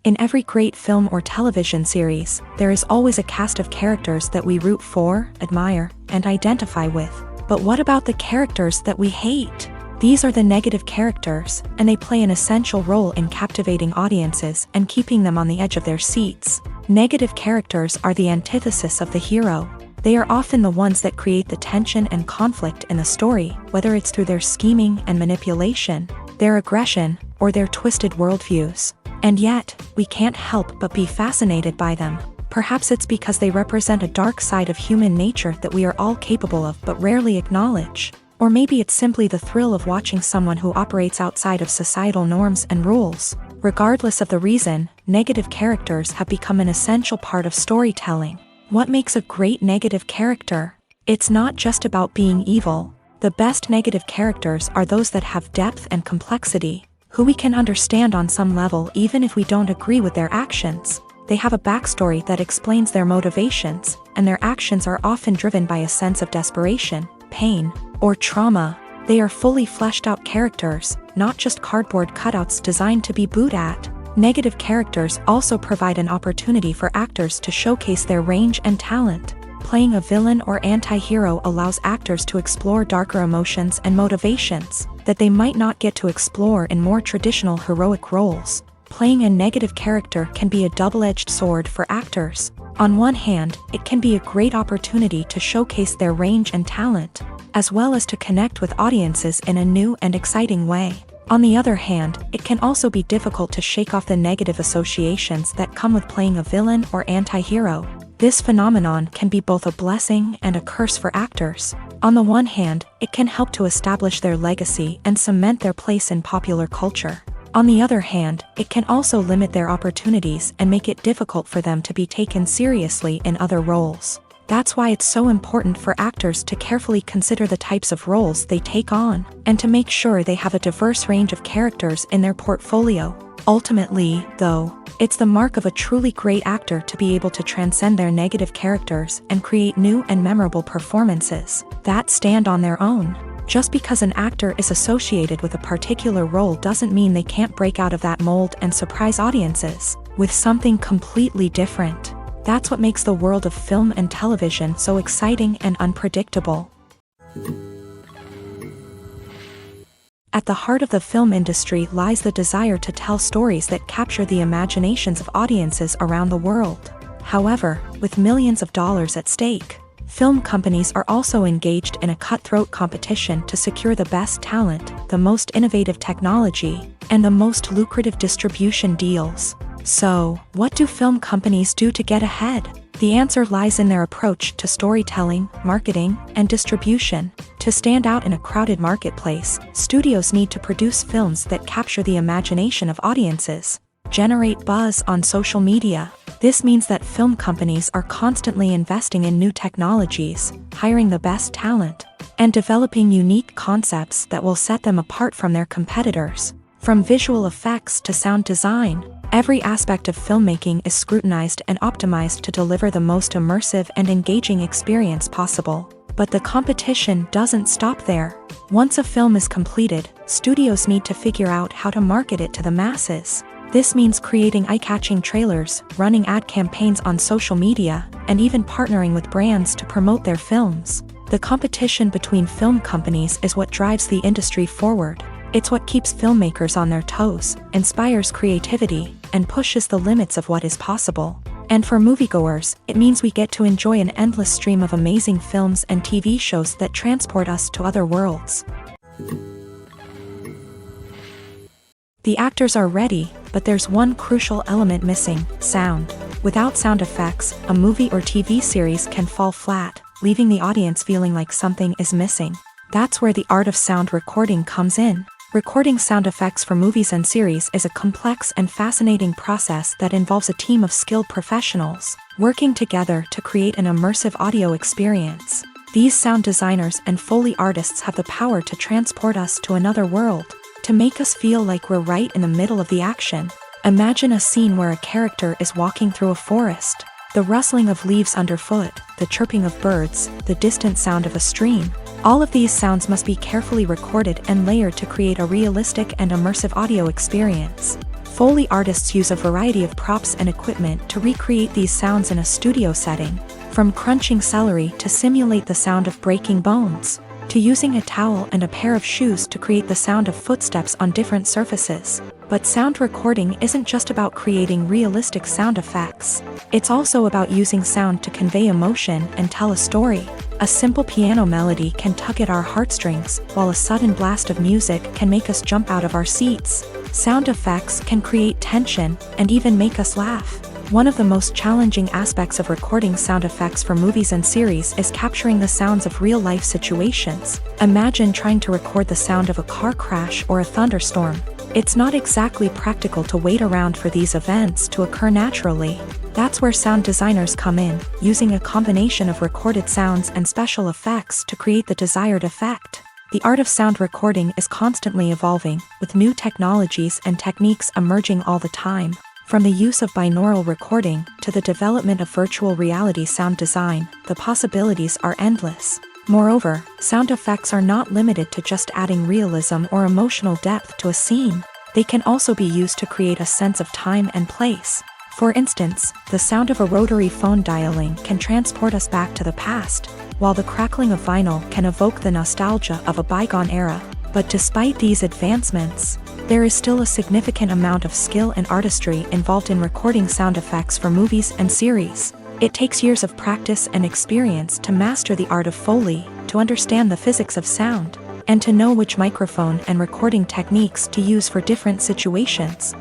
Speaker 1: In every great film or television series, there is always a cast of characters that we root for, admire, and identify with. But what about the characters that we hate? These are the negative characters, and they play an essential role in captivating audiences and keeping them on the edge of their seats. Negative characters are the antithesis of the hero. They are often the ones that create the tension and conflict in the story, whether it's through their scheming and manipulation, their aggression, or their twisted worldviews. And yet, we can't help but be fascinated by them. Perhaps it's because they represent a dark side of human nature that we are all capable of but rarely acknowledge. Or maybe it's simply the thrill of watching someone who operates outside of societal norms and rules. Regardless of the reason, negative characters have become an essential part of storytelling. What makes a great negative character? It's not just about being evil. The best negative characters are those that have depth and complexity, who we can understand on some level even if we don't agree with their actions. They have a backstory that explains their motivations, and their actions are often driven by a sense of desperation, pain, or trauma. They are fully fleshed out characters, not just cardboard cutouts designed to be booed at. Negative characters also provide an opportunity for actors to showcase their range and talent. Playing a villain or anti-hero allows actors to explore darker emotions and motivations that they might not get to explore in more traditional heroic roles. Playing a negative character can be a double-edged sword for actors. On one hand, it can be a great opportunity to showcase their range and talent, as well as to connect with audiences in a new and exciting way. On the other hand, it can also be difficult to shake off the negative associations that come with playing a villain or anti-hero. This phenomenon can be both a blessing and a curse for actors. On the one hand, it can help to establish their legacy and cement their place in popular culture. On the other hand, it can also limit their opportunities and make it difficult for them to be taken seriously in other roles. That's why it's so important for actors to carefully consider the types of roles they take on, and to make sure they have a diverse range of characters in their portfolio. Ultimately, though, it's the mark of a truly great actor to be able to transcend their negative characters and create new and memorable performances that stand on their own. Just because an actor is associated with a particular role doesn't mean they can't break out of that mold and surprise audiences with something completely different. That's what makes the world of film and television so exciting and unpredictable. At the heart of the film industry lies the desire to tell stories that capture the imaginations of audiences around the world. However, with millions of dollars at stake, film companies are also engaged in a cutthroat competition to secure the best talent, the most innovative technology, and the most lucrative distribution deals. So, what do film companies do to get ahead? The answer lies in their approach to storytelling, marketing, and distribution. To stand out in a crowded marketplace, studios need to produce films that capture the imagination of audiences, generate buzz on social media. This means that film companies are constantly investing in new technologies, hiring the best talent, and developing unique concepts that will set them apart from their competitors. From visual effects to sound design, every aspect of filmmaking is scrutinized and optimized to deliver the most immersive and engaging experience possible. But the competition doesn't stop there. Once a film is completed, studios need to figure out how to market it to the masses. This means creating eye-catching trailers, running ad campaigns on social media, and even partnering with brands to promote their films. The competition between film companies is what drives the industry forward. It's what keeps filmmakers on their toes, inspires creativity, and pushes the limits of what is possible. And for moviegoers, it means we get to enjoy an endless stream of amazing films and TV shows that transport us to other worlds. The actors are ready, but there's one crucial element missing: sound. Without sound effects, a movie or TV series can fall flat, leaving the audience feeling like something is missing. That's where the art of sound recording comes in. Recording sound effects for movies and series is a complex and fascinating process that involves a team of skilled professionals working together to create an immersive audio experience. These sound designers and Foley artists have the power to transport us to another world, to make us feel like we're right in the middle of the action. Imagine a scene where a character is walking through a forest. The rustling of leaves underfoot, the chirping of birds, the distant sound of a stream. All of these sounds must be carefully recorded and layered to create a realistic and immersive audio experience. Foley artists use a variety of props and equipment to recreate these sounds in a studio setting, from crunching celery to simulate the sound of breaking bones, to using a towel and a pair of shoes to create the sound of footsteps on different surfaces. But sound recording isn't just about creating realistic sound effects. It's also about using sound to convey emotion and tell a story. A simple piano melody can tug at our heartstrings, while a sudden blast of music can make us jump out of our seats. Sound effects can create tension and even make us laugh. One of the most challenging aspects of recording sound effects for movies and series is capturing the sounds of real-life situations. Imagine trying to record the sound of a car crash or a thunderstorm. It's not exactly practical to wait around for these events to occur naturally. That's where sound designers come in, using a combination of recorded sounds and special effects to create the desired effect. The art of sound recording is constantly evolving, with new technologies and techniques emerging all the time. From the use of binaural recording to the development of virtual reality sound design, the possibilities are endless. Moreover, sound effects are not limited to just adding realism or emotional depth to a scene. They can also be used to create a sense of time and place. For instance, the sound of a rotary phone dialing can transport us back to the past, while the crackling of vinyl can evoke the nostalgia of a bygone era. But despite these advancements, there is still a significant amount of skill and artistry involved in recording sound effects for movies and series. It takes years of practice and experience to master the art of Foley, to understand the physics of sound, and to know which microphone and recording techniques to use for different situations.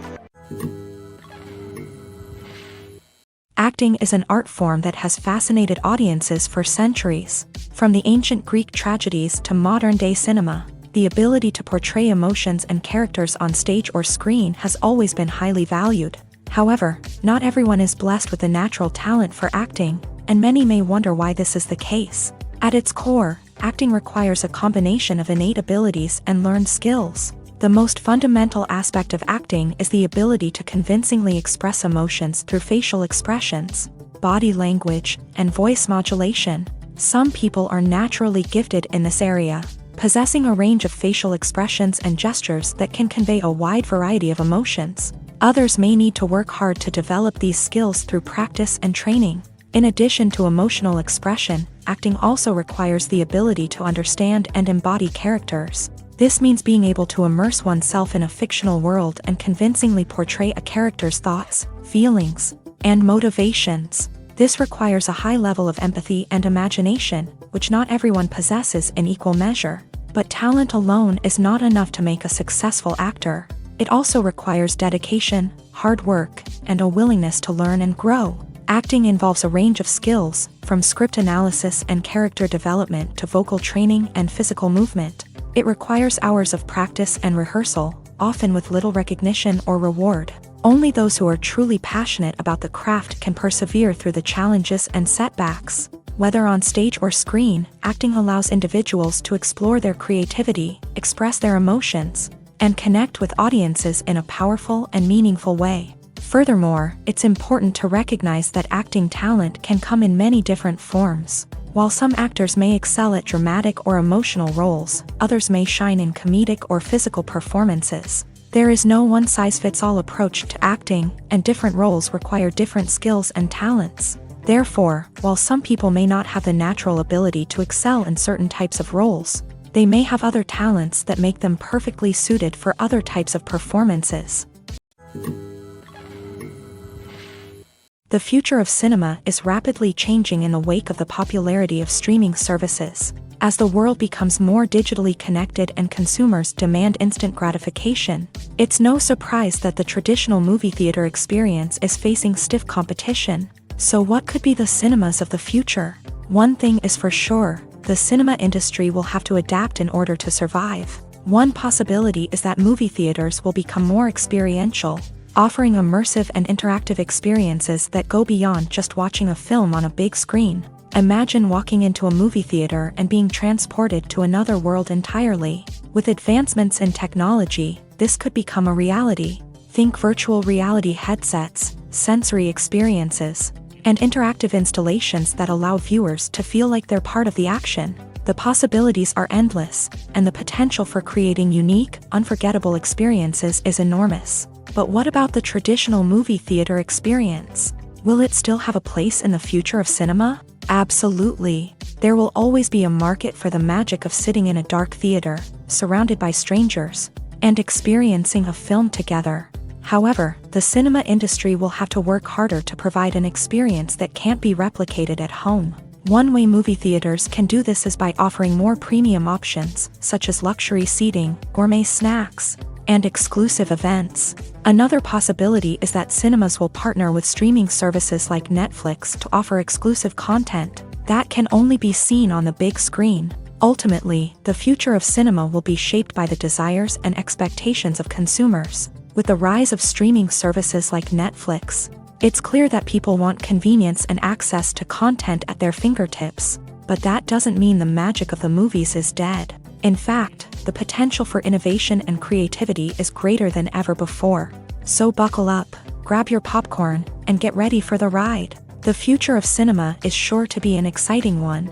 Speaker 1: Acting is an art form that has fascinated audiences for centuries. From the ancient Greek tragedies to modern-day cinema, the ability to portray emotions and characters on stage or screen has always been highly valued. However, not everyone is blessed with the natural talent for acting, and many may wonder why this is the case. At its core, acting requires a combination of innate abilities and learned skills. The most fundamental aspect of acting is the ability to convincingly express emotions through facial expressions, body language, and voice modulation. Some people are naturally gifted in this area, possessing a range of facial expressions and gestures that can convey a wide variety of emotions. Others may need to work hard to develop these skills through practice and training. In addition to emotional expression, acting also requires the ability to understand and embody characters. This means being able to immerse oneself in a fictional world and convincingly portray a character's thoughts, feelings, and motivations. This requires a high level of empathy and imagination, which not everyone possesses in equal measure. But talent alone is not enough to make a successful actor. It also requires dedication, hard work, and a willingness to learn and grow. Acting involves a range of skills, from script analysis and character development to vocal training and physical movement. It requires hours of practice and rehearsal, often with little recognition or reward. Only those who are truly passionate about the craft can persevere through the challenges and setbacks. Whether on stage or screen, acting allows individuals to explore their creativity, express their emotions, and connect with audiences in a powerful and meaningful way. Furthermore, it's important to recognize that acting talent can come in many different forms. While some actors may excel at dramatic or emotional roles, others may shine in comedic or physical performances. There is no one-size-fits-all approach to acting, and different roles require different skills and talents. Therefore, while some people may not have the natural ability to excel in certain types of roles, they may have other talents that make them perfectly suited for other types of performances. The future of cinema is rapidly changing in the wake of the popularity of streaming services. As the world becomes more digitally connected and consumers demand instant gratification, it's no surprise that the traditional movie theater experience is facing stiff competition. So what could be the cinemas of the future? One thing is for sure, the cinema industry will have to adapt in order to survive. One possibility is that movie theaters will become more experiential, offering immersive and interactive experiences that go beyond just watching a film on a big screen. Imagine walking into a movie theater and being transported to another world entirely. With advancements in technology, this could become a reality. Think virtual reality headsets, sensory experiences, and interactive installations that allow viewers to feel like they're part of the action. The possibilities are endless, and the potential for creating unique, unforgettable experiences is enormous. But what about the traditional movie theater experience? Will it still have a place in the future of cinema? Absolutely. There will always be a market for the magic of sitting in a dark theater, surrounded by strangers, and experiencing a film together. However, the cinema industry will have to work harder to provide an experience that can't be replicated at home. One way movie theaters can do this is by offering more premium options, such as luxury seating, gourmet snacks, and exclusive events. Another possibility is that cinemas will partner with streaming services like Netflix to offer exclusive content that can only be seen on the big screen. Ultimately, the future of cinema will be shaped by the desires and expectations of consumers. With the rise of streaming services like Netflix, it's clear that people want convenience and access to content at their fingertips. But that doesn't mean the magic of the movies is dead. In fact, the potential for innovation and creativity is greater than ever before. So buckle up, grab your popcorn, and get ready for the ride. The future of cinema is sure to be an exciting one.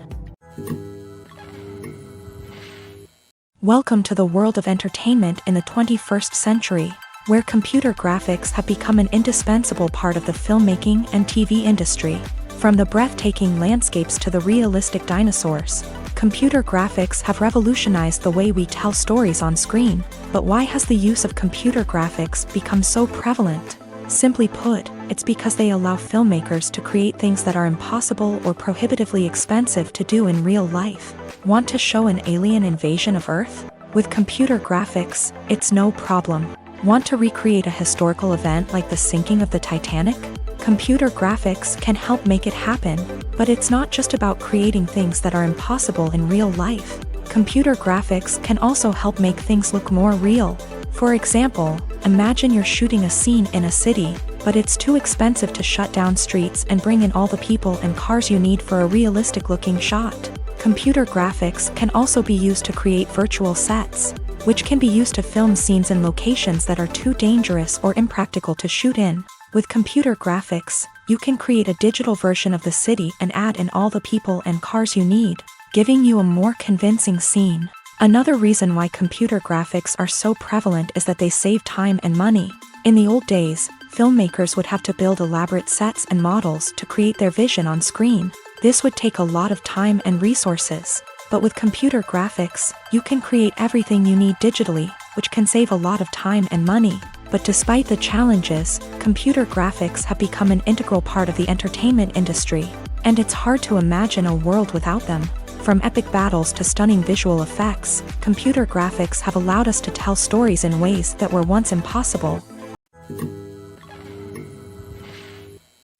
Speaker 1: Welcome to the world of entertainment in the 21st century, where computer graphics have become an indispensable part of the filmmaking and TV industry. From the breathtaking landscapes to the realistic dinosaurs, computer graphics have revolutionized the way we tell stories on screen. But why has the use of computer graphics become so prevalent? Simply put, it's because they allow filmmakers to create things that are impossible or prohibitively expensive to do in real life. Want to show an alien invasion of Earth? With computer graphics, it's no problem. Want to recreate a historical event like the sinking of the Titanic? Computer graphics can help make it happen, but it's not just about creating things that are impossible in real life. Computer graphics can also help make things look more real. For example, imagine you're shooting a scene in a city, but it's too expensive to shut down streets and bring in all the people and cars you need for a realistic-looking shot. Computer graphics can also be used to create virtual sets, which can be used to film scenes in locations that are too dangerous or impractical to shoot in. With computer graphics, you can create a digital version of the city and add in all the people and cars you need, giving you a more convincing scene. Another reason why computer graphics are so prevalent is that they save time and money. In the old days, filmmakers would have to build elaborate sets and models to create their vision on screen. This would take a lot of time and resources. But with computer graphics, you can create everything you need digitally, which can save a lot of time and money. But despite the challenges, computer graphics have become an integral part of the entertainment industry, and it's hard to imagine a world without them. From epic battles to stunning visual effects, computer graphics have allowed us to tell stories in ways that were once impossible.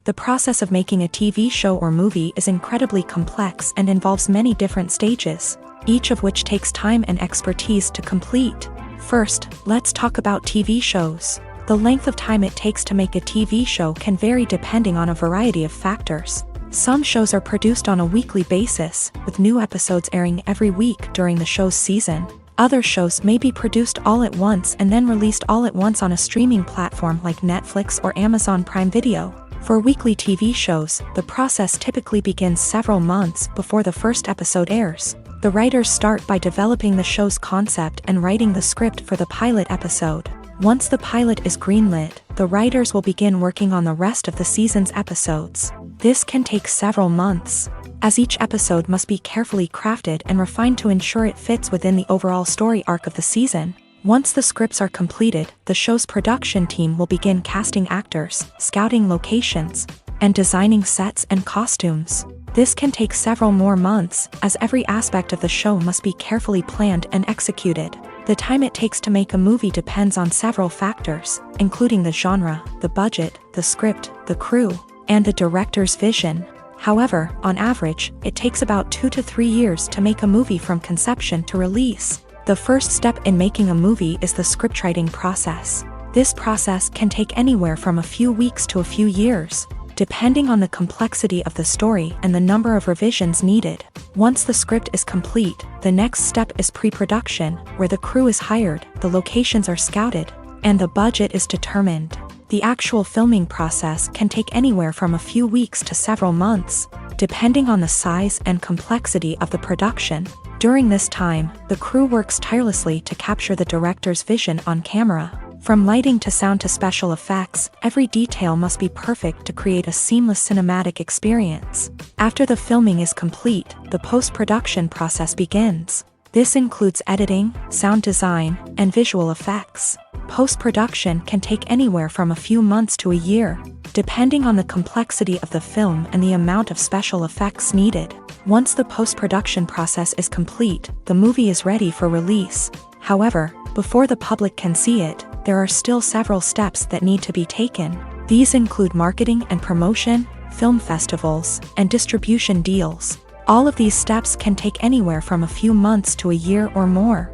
Speaker 1: The process of making a TV show or movie is incredibly complex and involves many different stages, each of which takes time and expertise to complete. First, let's talk about TV shows. The length of time it takes to make a TV show can vary depending on a variety of factors. Some shows are produced on a weekly basis, with new episodes airing every week during the show's season. Other shows may be produced all at once and then released all at once on a streaming platform like Netflix or Amazon Prime Video. For weekly TV shows, the process typically begins several months before the first episode airs. The writers start by developing the show's concept and writing the script for the pilot episode. Once the pilot is greenlit, the writers will begin working on the rest of the season's episodes. This can take several months, as each episode must be carefully crafted and refined to ensure it fits within the overall story arc of the season. Once the scripts are completed, the show's production team will begin casting actors, scouting locations, and designing sets and costumes. This can take several more months, as every aspect of the show must be carefully planned and executed. The time it takes to make a movie depends on several factors, including the genre, the budget, the script, the crew, and the director's vision. However, on average, it takes about 2 to 3 years to make a movie from conception to release. The first step in making a movie is the scriptwriting process. This process can take anywhere from a few weeks to a few years, depending on the complexity of the story and the number of revisions needed. Once the script is complete, the next step is pre-production, where the crew is hired, the locations are scouted, and the budget is determined. The actual filming process can take anywhere from a few weeks to several months, depending on the size and complexity of the production. During this time, the crew works tirelessly to capture the director's vision on camera. From lighting to sound to special effects, every detail must be perfect to create a seamless cinematic experience. After the filming is complete, the post-production process begins. This includes editing, sound design, and visual effects. Post-production can take anywhere from a few months to a year, depending on the complexity of the film and the amount of special effects needed. Once the post-production process is complete, the movie is ready for release. However, before the public can see it, there are still several steps that need to be taken. These include marketing and promotion, film festivals, and distribution deals. All of these steps can take anywhere from a few months to a year or more.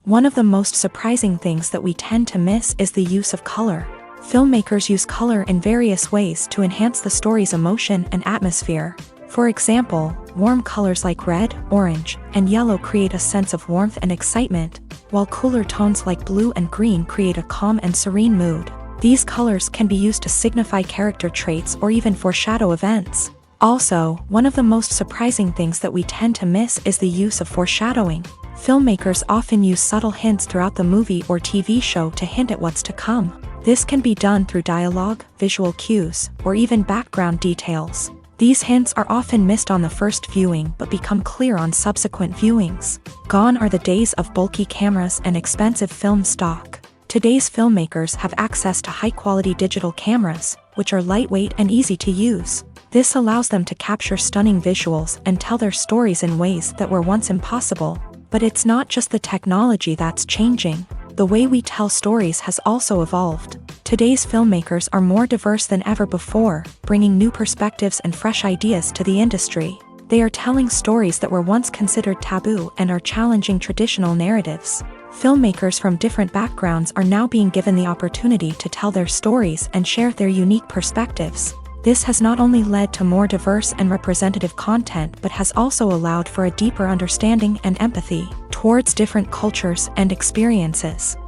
Speaker 1: One of the most surprising things that we tend to miss is the use of color. Filmmakers use color in various ways to enhance the story's emotion and atmosphere. For example, warm colors like red, orange, and yellow create a sense of warmth and excitement, while cooler tones like blue and green create a calm and serene mood. These colors can be used to signify character traits or even foreshadow events. Also, one of the most surprising things that we tend to miss is the use of foreshadowing. Filmmakers often use subtle hints throughout the movie or TV show to hint at what's to come. This can be done through dialogue, visual cues, or even background details. These hints are often missed on the first viewing but become clear on subsequent viewings. Gone are the days of bulky cameras and expensive film stock. Today's filmmakers have access to high-quality digital cameras, which are lightweight and easy to use. This allows them to capture stunning visuals and tell their stories in ways that were once impossible. But it's not just the technology that's changing. The way we tell stories has also evolved. Today's filmmakers are more diverse than ever before, bringing new perspectives and fresh ideas to the industry. They are telling stories that were once considered taboo and are challenging traditional narratives. Filmmakers from different backgrounds are now being given the opportunity to tell their stories and share their unique perspectives. This has not only led to more diverse and representative content but has also allowed for a deeper understanding and empathy towards different cultures and experiences.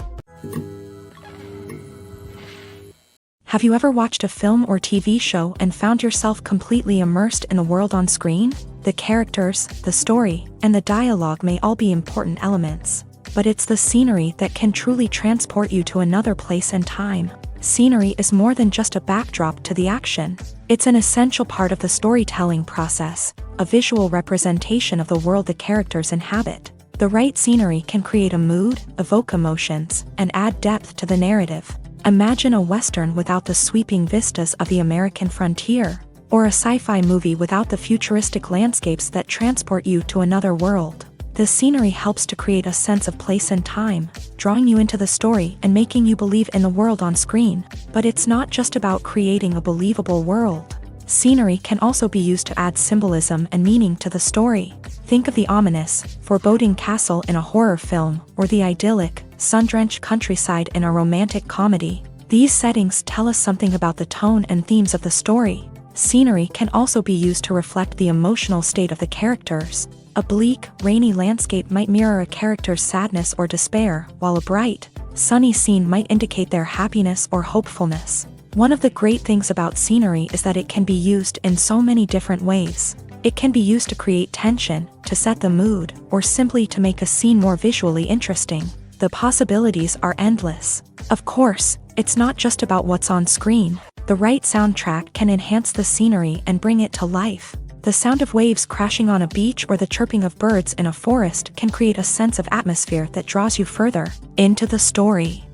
Speaker 1: Have you ever watched a film or TV show and found yourself completely immersed in the world on screen? The characters, the story, and the dialogue may all be important elements, but it's the scenery that can truly transport you to another place and time. Scenery is more than just a backdrop to the action. It's an essential part of the storytelling process, a visual representation of the world the characters inhabit. The right scenery can create a mood, evoke emotions, and add depth to the narrative. Imagine a Western without the sweeping vistas of the American frontier, or a sci-fi movie without the futuristic landscapes that transport you to another world. The scenery helps to create a sense of place and time, drawing you into the story and making you believe in the world on screen. But it's not just about creating a believable world. Scenery can also be used to add symbolism and meaning to the story. Think of the ominous, foreboding castle in a horror film, or the idyllic, sun-drenched countryside in a romantic comedy. These settings tell us something about the tone and themes of the story. Scenery can also be used to reflect the emotional state of the characters. A bleak, rainy landscape might mirror a character's sadness or despair, while a bright, sunny scene might indicate their happiness or hopefulness. One of the great things about scenery is that it can be used in so many different ways. It can be used to create tension, to set the mood, or simply to make a scene more visually interesting. The possibilities are endless. Of course, it's not just about what's on screen. The right soundtrack can enhance the scenery and bring it to life. The sound of waves crashing on a beach or the chirping of birds in a forest can create a sense of atmosphere that draws you further into the story.